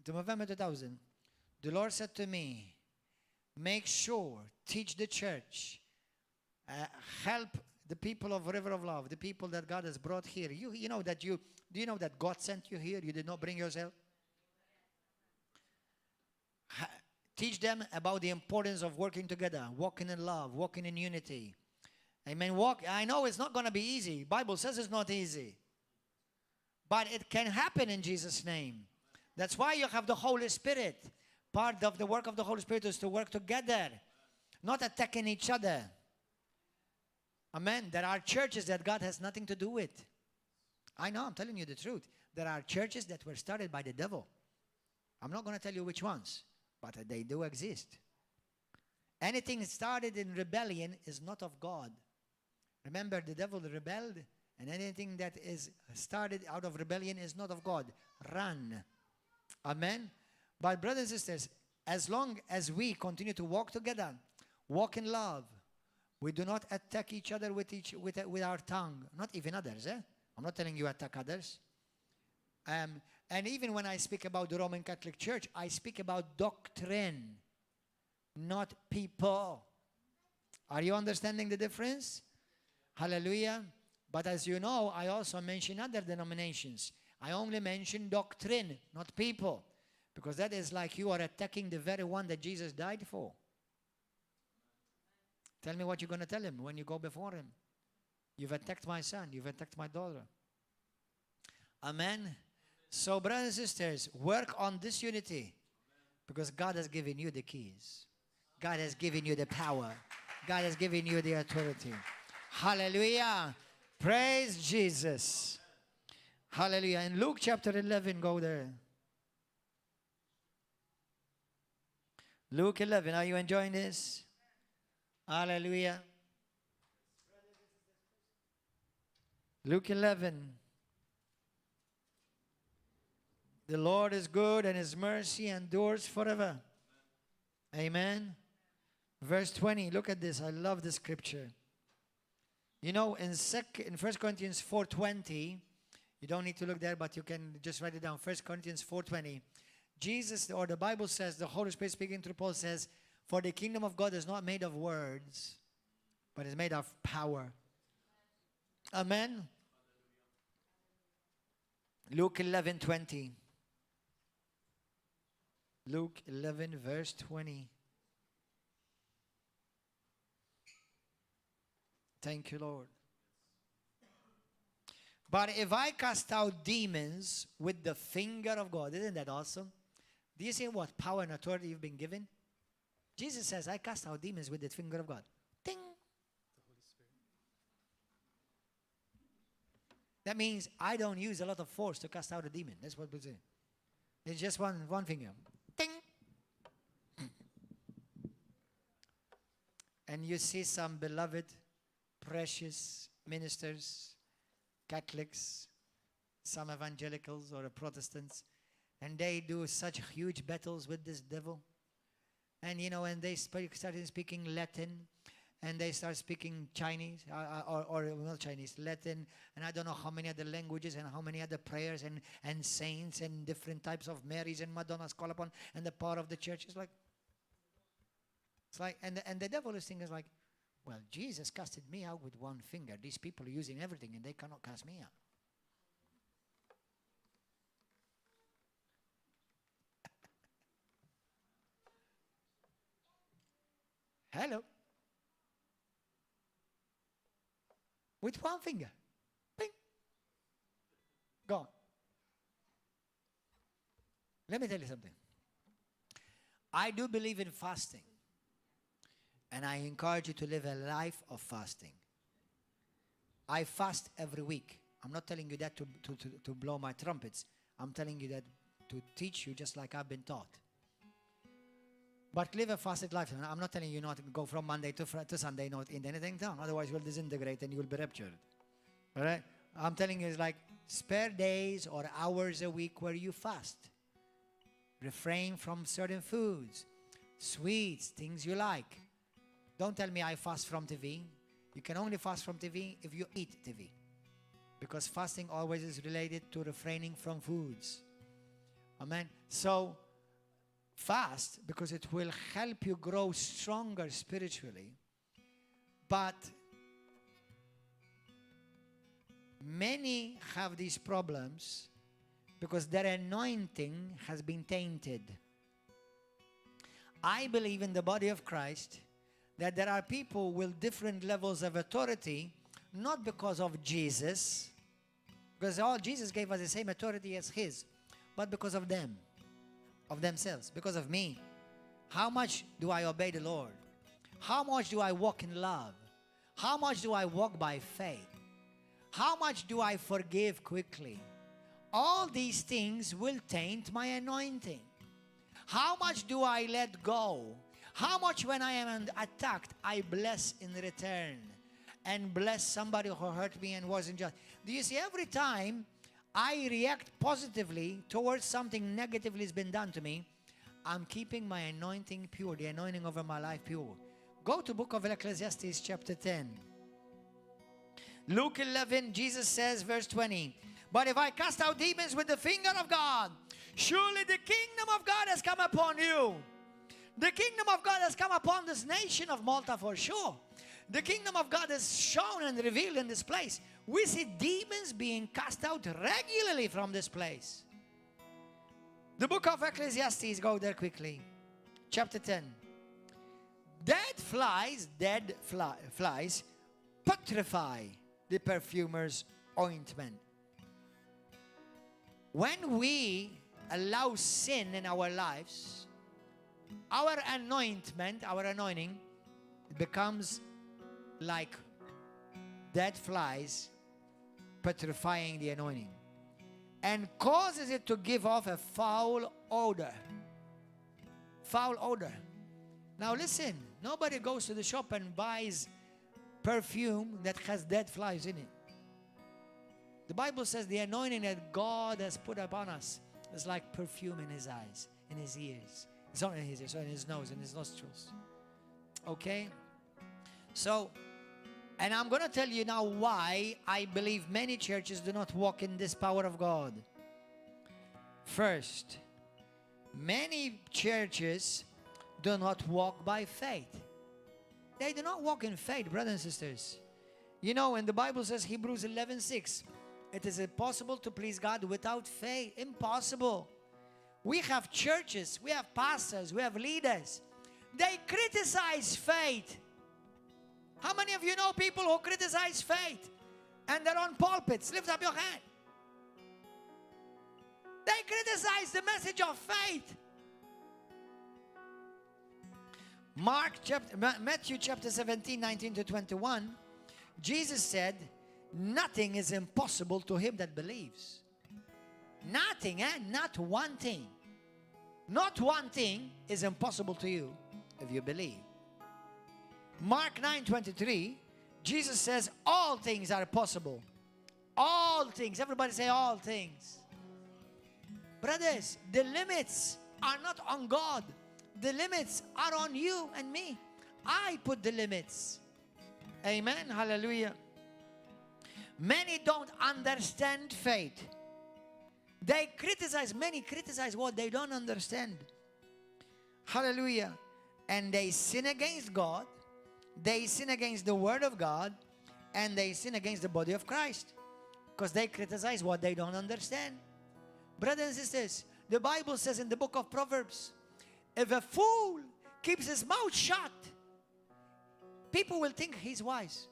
the Lord said to me, make sure, teach the church, help the people of River of Love, the people that God has brought here. You know that do you know that God sent you here? You did not bring yourself. Teach them about the importance of working together, walking in love, walking in unity. Amen. I know it's not going to be easy. Bible says it's not easy. But it can happen in Jesus' name. That's why you have the Holy Spirit. Part of the work of the Holy Spirit is to work together, not attacking each other. Amen. There are churches that God has nothing to do with. I know, I'm telling you the truth. There are churches that were started by the devil. I'm not going to tell you which ones, but they do exist. Anything started in rebellion is not of God. Remember, the devil rebelled, and anything that is started out of rebellion is not of God. Run. Amen. But brothers and sisters, as long as we continue to walk together, walk in love, we do not attack each other with our tongue, not even others. I'm not telling you attack others. And even when I speak about the Roman Catholic Church, I speak about doctrine, not people. Are you understanding the difference? Hallelujah. But as you know, I also mention other denominations. I only mention doctrine, not people. Because that is like you are attacking the very one that Jesus died for. Tell me what you're going to tell him when you go before him. You've attacked my son. You've attacked my daughter. Amen. So, brothers and sisters, work on this unity. Because God has given you the keys. God has given you the power. God has given you the authority. Hallelujah. Praise Jesus. Hallelujah. In Luke chapter 11, go there. Luke 11, are you enjoying this? Hallelujah. Luke 11. The Lord is good and his mercy endures forever. Amen. Verse 20, look at this. I love this scripture. You know, in 1 Corinthians 4:20, you don't need to look there, but you can just write it down. 1 Corinthians 4:20. Jesus, or the Bible says, the Holy Spirit speaking through Paul says, for the kingdom of God is not made of words, but is made of power. Amen. Luke 11:20. Luke 11, verse 20. Thank you, Lord. But if I cast out demons with the finger of God, isn't that awesome? Do you see what power and authority you've been given? Jesus says, I cast out demons with the finger of God. Ding! That means I don't use a lot of force to cast out a demon. That's what we say. It's just one finger. Ding! And you see some beloved, precious ministers, Catholics, some evangelicals or Protestants, and they do such huge battles with this devil. And you know, and they started speaking Latin, and they start speaking Chinese, or not Chinese, Latin, and I don't know how many other languages and how many other prayers and saints and different types of Marys and Madonnas call upon, and the power of the church is like, It's like, and the devil is thinking like, well, Jesus casted me out with one finger. These people are using everything and they cannot cast me out. Hello. With one finger. Bing. Gone. Let me tell you something. I do believe in fasting. And I encourage you to live a life of fasting. I fast every week. I'm not telling you that to blow my trumpets. I'm telling you that to teach you just like I've been taught. But live a fasted life. I'm not telling you not to go from Monday to Sunday, not eat anything down. Otherwise, you'll disintegrate and you'll be raptured. All right? I'm telling you, it's like spare days or hours a week where you fast. Refrain from certain foods, sweets, things you like. Don't tell me I fast from TV. You can only fast from TV if you eat TV. Because fasting always is related to refraining from foods. Amen. So, fast because it will help you grow stronger spiritually. But many have these problems because their anointing has been tainted. I believe in the body of Christ that there are people with different levels of authority, not because of Jesus, because Jesus gave us the same authority as his, but because of them, of themselves, because of me. How much do I obey the Lord? How much do I walk in love? How much do I walk by faith? How much do I forgive quickly? All these things will taint my anointing. How much do I let go? How much when I am attacked, I bless in return and bless somebody who hurt me and wasn't just. Do you see, every time I react positively towards something negatively has been done to me, I'm keeping my anointing pure, the anointing over my life pure. Go to book of Ecclesiastes chapter 10. Luke 11, Jesus says, verse 20, but if I cast out demons with the finger of God, surely the kingdom of God has come upon you. The kingdom of God has come upon this nation of Malta for sure. The kingdom of God is shown and revealed in this place. We see demons being cast out regularly from this place. The book of Ecclesiastes, go there quickly. Chapter 10. Dead flies putrefy the perfumer's ointment. When we allow sin in our lives, our anointing becomes like dead flies putrefying the anointing and causes it to give off a foul odor. Foul odor. Now listen, nobody goes to the shop and buys perfume that has dead flies in it. The Bible says the anointing that God has put upon us is like perfume in his eyes, in his ears. It's not in his ears, so in his nose, in his nostrils. Okay? So, and I'm going to tell you now why I believe many churches do not walk in this power of God. First, many churches do not walk by faith. They do not walk in faith, brothers and sisters. You know, when the Bible says, Hebrews 11:6, it is impossible to please God without faith. Impossible. We have churches, we have pastors, we have leaders. They criticize faith. How many of you know people who criticize faith and they're on pulpits? Lift up your hand. They criticize the message of faith. Matthew chapter 17, 19 to 21, Jesus said, nothing is impossible to him that believes. Nothing, not one thing. Not one thing is impossible to you if you believe. Mark 9:23, Jesus says all things are possible. All things. Everybody say all things. Brothers, the limits are not on God. The limits are on you and me. I put the limits. Amen. Hallelujah. Many don't understand faith. Many criticize what they don't understand. Hallelujah. and they sin against God, they sin against the Word of God, and they sin against the body of Christ. Because they criticize what they don't understand. Brothers and sisters, the Bible says in the book of Proverbs, if a fool keeps his mouth shut, people will think he's wise.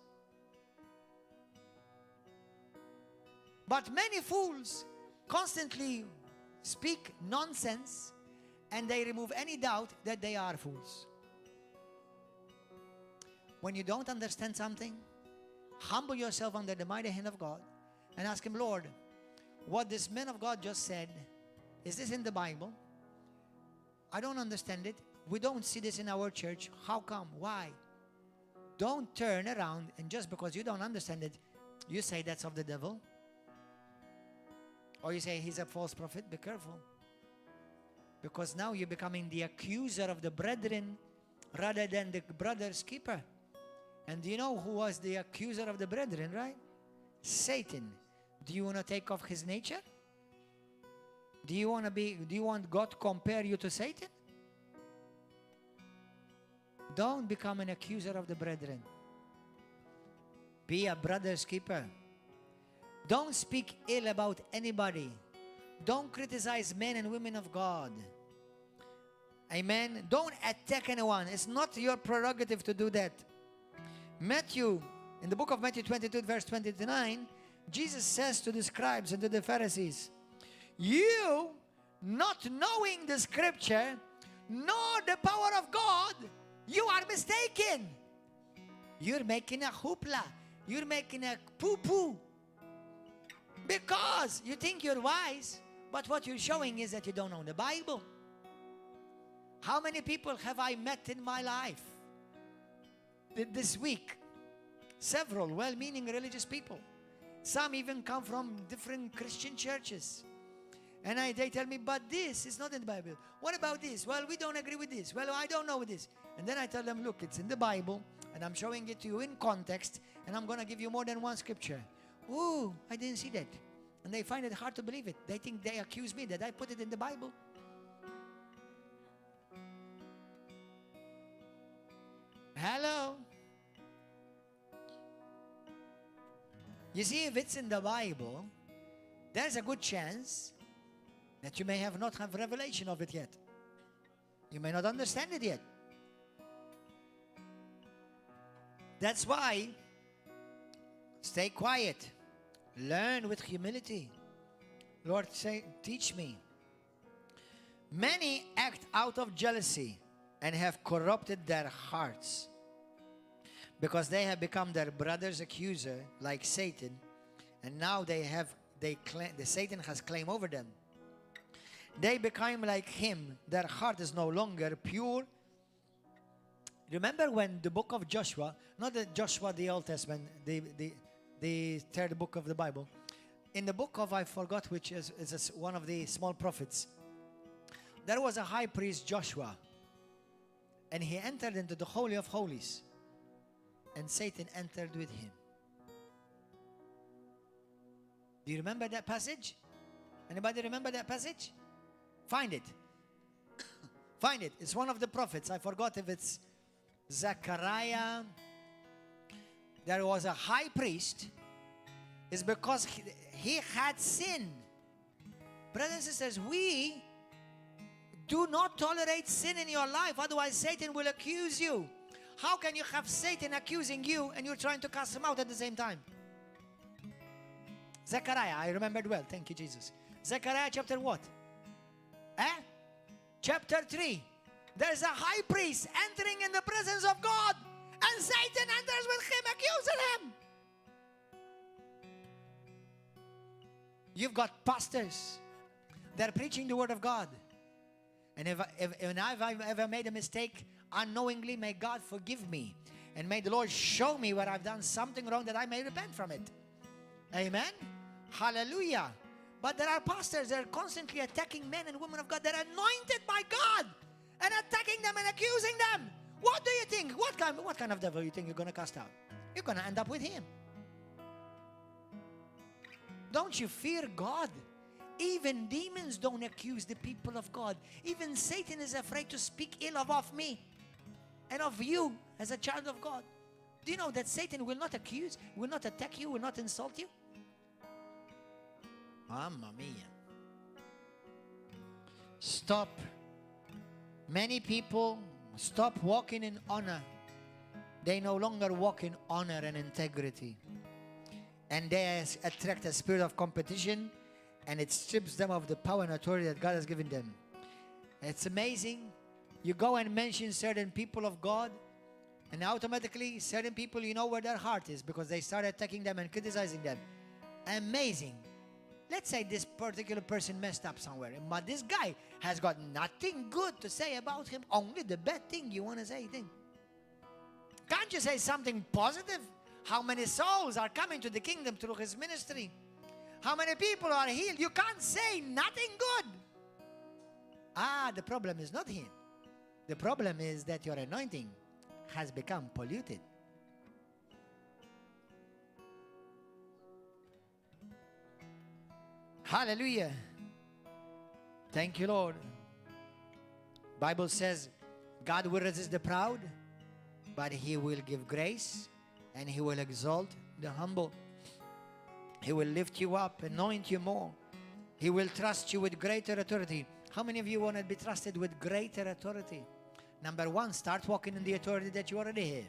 But many fools constantly speak nonsense, and they remove any doubt that they are fools. When you don't understand something, humble yourself under the mighty hand of God and ask Him, Lord, what this man of God just said, is this in the Bible? I don't understand it. We don't see this in our church. How come? Why? Don't turn around and just because you don't understand it, you say that's of the devil. Or you say he's a false prophet. Be careful. Because now you're becoming the accuser of the brethren rather than the brother's keeper. And do you know who was the accuser of the brethren, right? Satan. Do you want to take off his nature? Do you want God to compare you to Satan? Don't become an accuser of the brethren. Be a brother's keeper. Don't speak ill about anybody. Don't criticize men and women of God. Amen. Don't attack anyone. It's not your prerogative to do that. Matthew, in the book of Matthew 22, verse 29, Jesus says to the scribes and to the Pharisees, you, not knowing the scripture, nor the power of God, you are mistaken. You're making a hoopla. You're making a poo-poo. Because you think you're wise, but what you're showing is that you don't know the Bible. How many people have I met in my life this week? Several well-meaning religious people. Some even come from different Christian churches. And they tell me, but this is not in the Bible. What about this? Well, we don't agree with this. Well, I don't know this. And then I tell them, look, it's in the Bible, and I'm showing it to you in context, and I'm going to give you more than one scripture. Ooh, I didn't see that. And they find it hard to believe it. They think they accuse me that I put it in the Bible. Hello? You see, if it's in the Bible, there's a good chance that you may not have revelation of it yet. You may not understand it yet. That's why, stay quiet. Learn with humility. Lord, teach me. Many act out of jealousy and have corrupted their hearts because they have become their brother's accuser, like Satan, and now Satan has claim over them. They become like him. Their heart is no longer pure. Remember when the book of Joshua, not the Joshua, the Old Testament, the third book of the Bible, in the book of, I forgot which is one of the small prophets, there was a high priest, Joshua, and he entered into the Holy of Holies, and Satan entered with him. Do you remember that passage? Anybody remember that passage? Find it. Find it. It's one of the prophets. I forgot if it's Zechariah. There was a high priest. It's because he had sin. Brothers and sisters, we do not tolerate sin in your life. Otherwise, Satan will accuse you. How can you have Satan accusing you and you're trying to cast him out at the same time? Zechariah, I remembered well. Thank you, Jesus. Zechariah chapter what? Chapter 3. There's a high priest entering in the presence of God, and Satan enters with him, accusing him. You've got pastors. They're preaching the word of God. And if I've ever made a mistake unknowingly, may God forgive me. And may the Lord show me where I've done something wrong that I may repent from it. Amen? Hallelujah. But there are pastors that are constantly attacking men and women of God that are anointed by God and attacking them and accusing them. What do you think? What kind of devil you think you're going to cast out? You're going to end up with him. Don't you fear God? Even demons don't accuse the people of God. Even Satan is afraid to speak ill of me. and of you as a child of God. Do you know that Satan will not accuse, will not attack you, will not insult you? Mamma mia. Stop. Many people stop walking in honor. They no longer walk in honor and integrity. And they attract a spirit of competition, and it strips them of the power and authority that God has given them. It's amazing. You go and mention certain people of God, and automatically certain people, you know where their heart is, because they start attacking them and criticizing them. Amazing. Let's say this particular person messed up somewhere, but this guy has got nothing good to say about him, only the bad thing you want to say. Can't you say something positive? How many souls are coming to the kingdom through his ministry? How many people are healed? You can't say nothing good. The problem is not him. The problem is that your anointing has become polluted. Hallelujah. Thank you, Lord. Bible says God will resist the proud, but he will give grace and he will exalt the humble. He will lift you up, anoint you more. He will trust you with greater authority. How many of you want to be trusted with greater authority? Number one, start walking in the authority that you already have.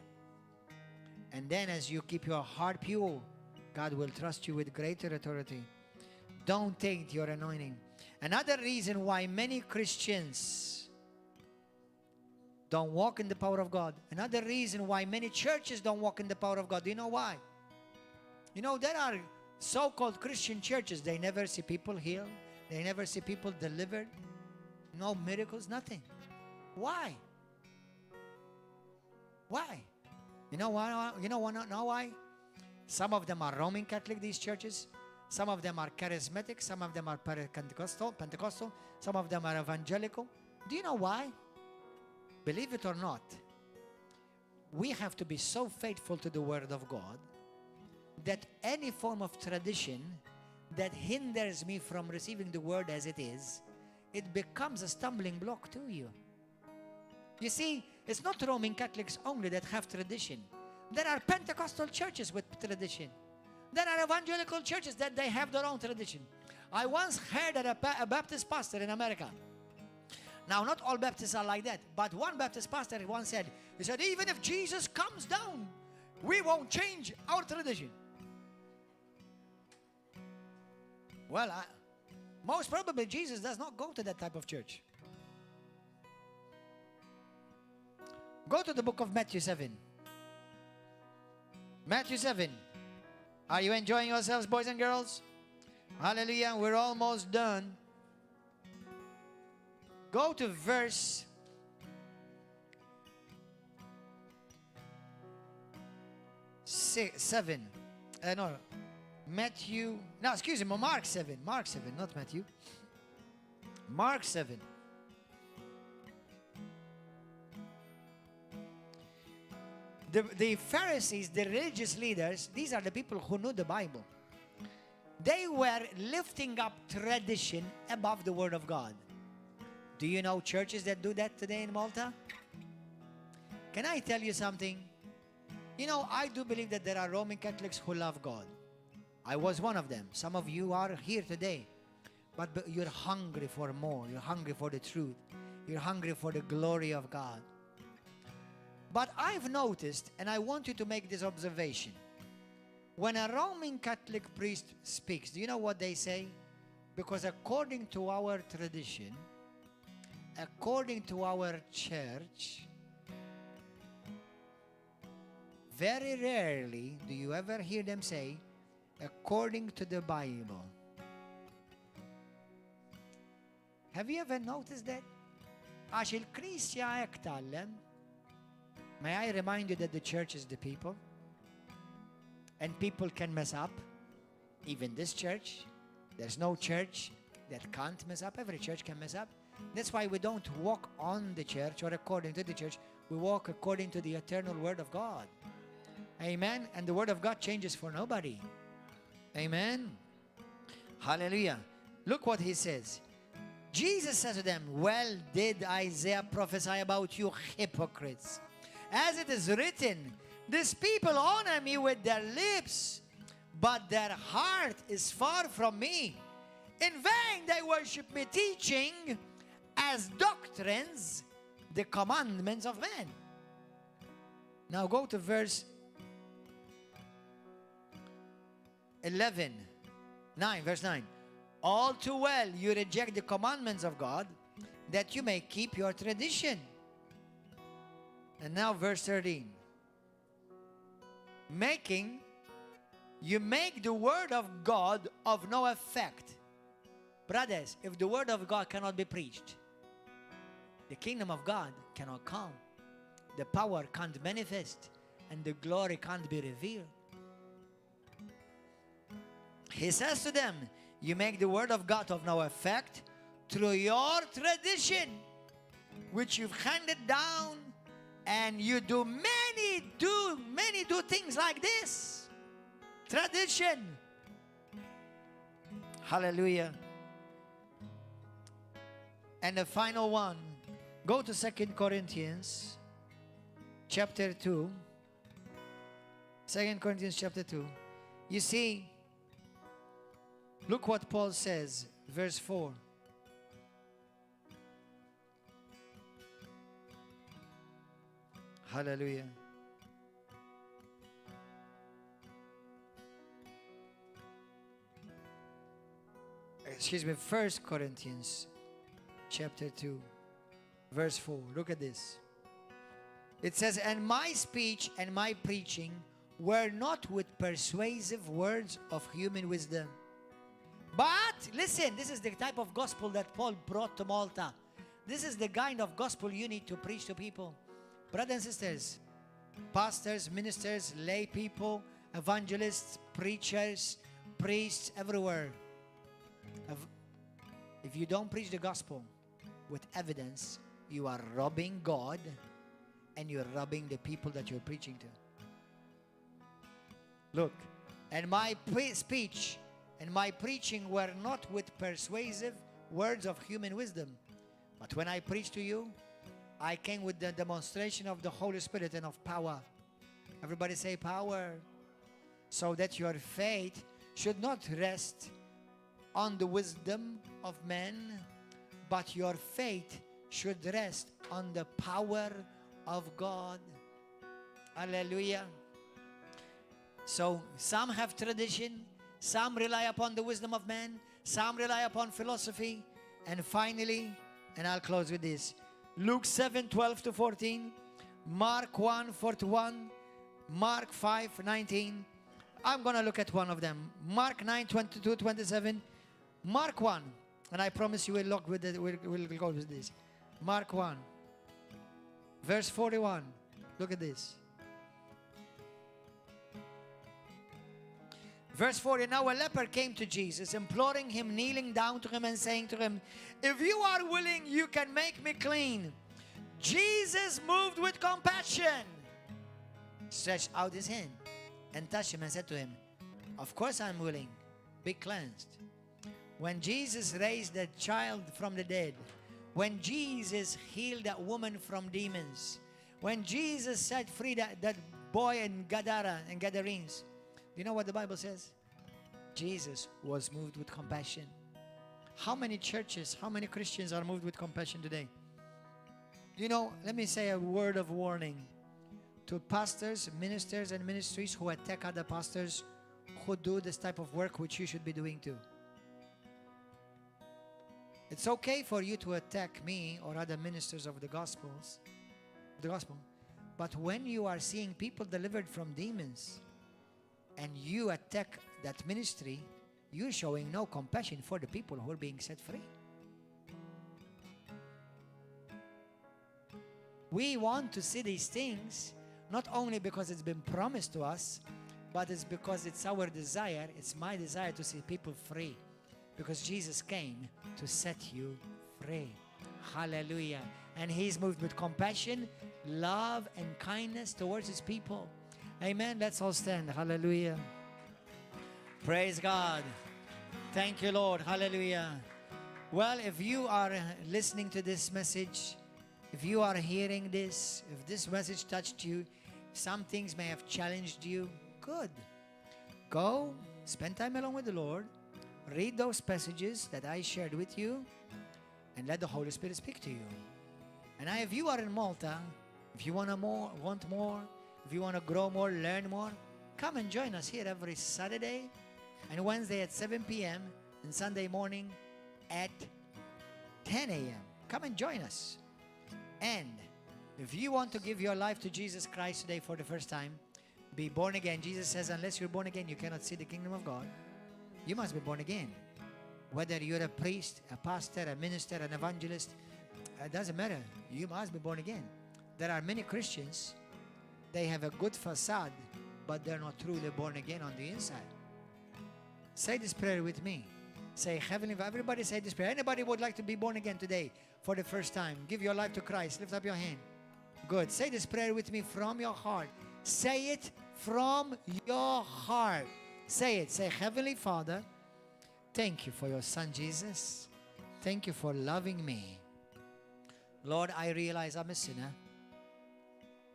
And then as you keep your heart pure, God will trust you with greater authority. Don't take your anointing. Another reason why many Christians don't walk in the power of God. Another reason why many churches don't walk in the power of God. Do you know why? You know, there are so-called Christian churches. They never see people healed. They never see people delivered. No miracles, nothing. Why? Why? You know why? You know why? Some of them are Roman Catholic, these churches. Some of them are charismatic. Some of them are Pentecostal. Some of them are evangelical. Do you know why? Believe it or not, we have to be so faithful to the Word of God that any form of tradition that hinders me from receiving the Word as it is, it becomes a stumbling block to you. You see, it's not Roman Catholics only that have tradition. There are Pentecostal churches with tradition. There are evangelical churches that they have their own tradition. I once heard that a Baptist pastor in America. Now, not all Baptists are like that, but one Baptist pastor once said, he said, even if Jesus comes down, we won't change our tradition. Well, most probably Jesus does not go to that type of church. Go to the book of Matthew 7. Matthew 7. Are you enjoying yourselves, boys and girls? Hallelujah. We're almost done. Go to verse 7. Mark 7. Mark 7, not Matthew. Mark 7. The Pharisees, the religious leaders, these are the people who knew the Bible. They were lifting up tradition above the Word of God. Do you know churches that do that today in Malta? Can I tell you something? You know, I do believe that there are Roman Catholics who love God. I was one of them. Some of you are here today. But you're hungry for more. You're hungry for the truth. You're hungry for the glory of God. But I've noticed, and I want you to make this observation. When a Roman Catholic priest speaks, do you know what they say? Because according to our tradition, according to our church, very rarely do you ever hear them say, according to the Bible. Have you ever noticed that? Għax il-Knisja hekk tallem. May I remind you that the church is the people? And people can mess up. Even this church. There's no church that can't mess up. Every church can mess up. That's why we don't walk on the church or according to the church. We walk according to the eternal Word of God. Amen. And the Word of God changes for nobody. Amen. Hallelujah. Look what he says. Jesus says to them, well, did Isaiah prophesy about you hypocrites? As it is written, these people honor me with their lips, but their heart is far from me. In vain they worship me, teaching as doctrines the commandments of men. Now go to verse 9, verse 9. All too well you reject the commandments of God, that you may keep your tradition. And now verse 13. You make the word of God of no effect. Brothers, if the word of God cannot be preached, the kingdom of God cannot come. The power can't manifest, and the glory can't be revealed. He says to them, you make the word of God of no effect through your tradition, which you've handed down, and you do many things like this. Tradition. Hallelujah. And the final one, go to 2 Corinthians chapter 2. 2 Corinthians chapter 2. You see, look what Paul says, verse 4. Hallelujah. Excuse me, 1 Corinthians chapter 2, verse 4. Look at this. It says, and my speech and my preaching were not with persuasive words of human wisdom. But, listen, this is the type of gospel that Paul brought to Malta. This is the kind of gospel you need to preach to people. Brothers and sisters, pastors, ministers, lay people, evangelists, preachers, priests, everywhere. If you don't preach the gospel with evidence, you are robbing God and you're robbing the people that you're preaching to. Look, and my speech and my preaching were not with persuasive words of human wisdom, but when I preached to you, I came with the demonstration of the Holy Spirit and of power. Everybody say power. So that your faith should not rest on the wisdom of men, but your faith should rest on the power of God. Hallelujah. So some have tradition, some rely upon the wisdom of men, some rely upon philosophy, and finally, and I'll close with this, Luke 7:12-14, Mark 1:41, Mark 5:19. I'm going to look at one of them. Mark 9:22-27, Mark 1, and I promise you we'll go with this. Mark 1, verse 41. Look at this. Verse 40, now a leper came to Jesus, imploring him, kneeling down to him and saying to him, if you are willing, you can make me clean. Jesus, moved with compassion, stretched out his hand and touched him and said to him, of course I'm willing, be cleansed. When Jesus raised that child from the dead, when Jesus healed that woman from demons, when Jesus set free that boy in Gadara and Gadarenes, you know what the Bible says? Jesus was moved with compassion. How many churches, how many Christians are moved with compassion today? You know, let me say a word of warning to pastors, ministers, and ministries who attack other pastors who do this type of work which you should be doing too. It's okay for you to attack me or other ministers of the gospel, but when you are seeing people delivered from demons, and you attack that ministry, you're showing no compassion for the people who are being set free. We want to see these things, not only because it's been promised to us, but it's because it's our desire, it's my desire to see people free. Because Jesus came to set you free. Hallelujah. And He's moved with compassion, love, and kindness towards His people. Amen. Let's all stand. Hallelujah. Praise God. Thank you, Lord. Hallelujah. Well, if you are listening to this message, If you are hearing this, if this message touched you, some things may have challenged you, good. Go, spend time along with the Lord, read those passages that I shared with you, and let the Holy Spirit speak to you. And if you are in Malta, if you want more, if you want to grow more, learn more, come and join us here every Saturday and Wednesday at 7 p.m. and Sunday morning at 10 a.m. Come and join us. And if you want to give your life to Jesus Christ today for the first time, be born again. Jesus says, unless you're born again, you cannot see the kingdom of God. You must be born again. Whether you're a priest, a pastor, a minister, an evangelist, it doesn't matter. You must be born again. There are many Christians, they have a good facade, but they're not truly born again on the inside. Say this prayer with me. Say, Heavenly Father, everybody say this prayer. Anybody would like to be born again today for the first time? Give your life to Christ. Lift up your hand. Good. Say this prayer with me from your heart. Say it from your heart. Say it. Say, Heavenly Father, thank you for your Son Jesus. Thank you for loving me. Lord, I realize I'm a sinner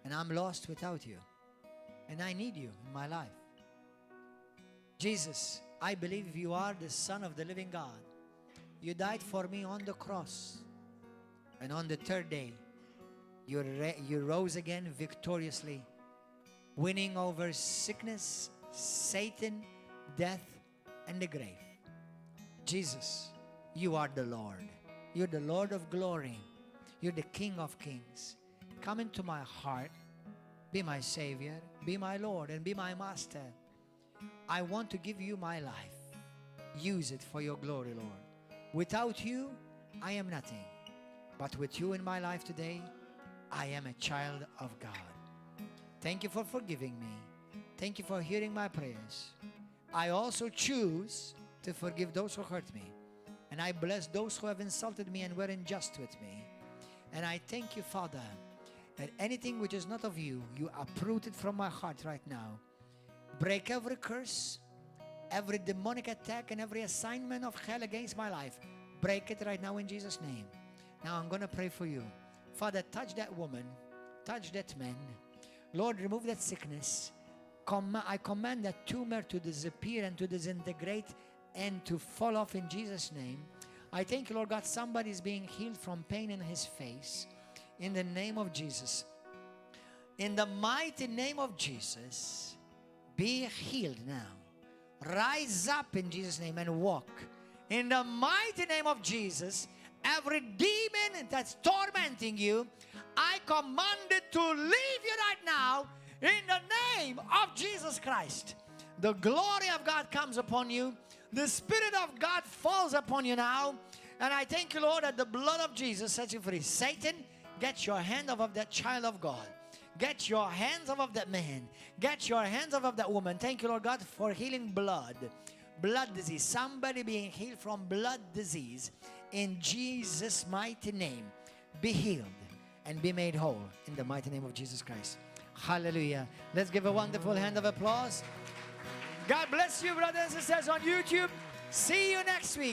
and I'm lost without you. And I need you in my life. Jesus, I believe you are the Son of the living God. You died for me on the cross. And on the third day, you rose again victoriously, winning over sickness, Satan, death, and the grave. Jesus, you are the Lord. You're the Lord of glory. You're the King of kings. Come into my heart. Be my Savior. Be my Lord and be my Master. I want to give you my life. Use it for your glory, Lord. Without you, I am nothing. But with you in my life today, I am a child of God. Thank you for forgiving me. Thank you for hearing my prayers. I also choose to forgive those who hurt me. And I bless those who have insulted me and were unjust with me. And I thank you, Father, that anything which is not of you, you uproot it from my heart right now. Break every curse, every demonic attack, and every assignment of hell against my life. Break it right now in Jesus' name. Now I'm going to pray for you. Father, touch that woman. Touch that man. Lord, remove that sickness. I command that tumor to disappear and to disintegrate and to fall off in Jesus' name. I thank you, Lord God, somebody is being healed from pain in his face. In the name of Jesus. In the mighty name of Jesus, be healed now. Rise up in Jesus' name and walk. In the mighty name of Jesus, every demon that's tormenting you, I command it to leave you right now in the name of Jesus Christ. The glory of God comes upon you. The Spirit of God falls upon you now. And I thank you, Lord, that the blood of Jesus sets you free. Satan, get your hand off of that child of God. Get your hands off of that man. Get your hands off of that woman. Thank you, Lord God, for healing blood. Blood disease. Somebody being healed from blood disease. In Jesus' mighty name, be healed and be made whole in the mighty name of Jesus Christ. Hallelujah. Let's give a wonderful hand of applause. God bless you, brothers and sisters on YouTube. See you next week.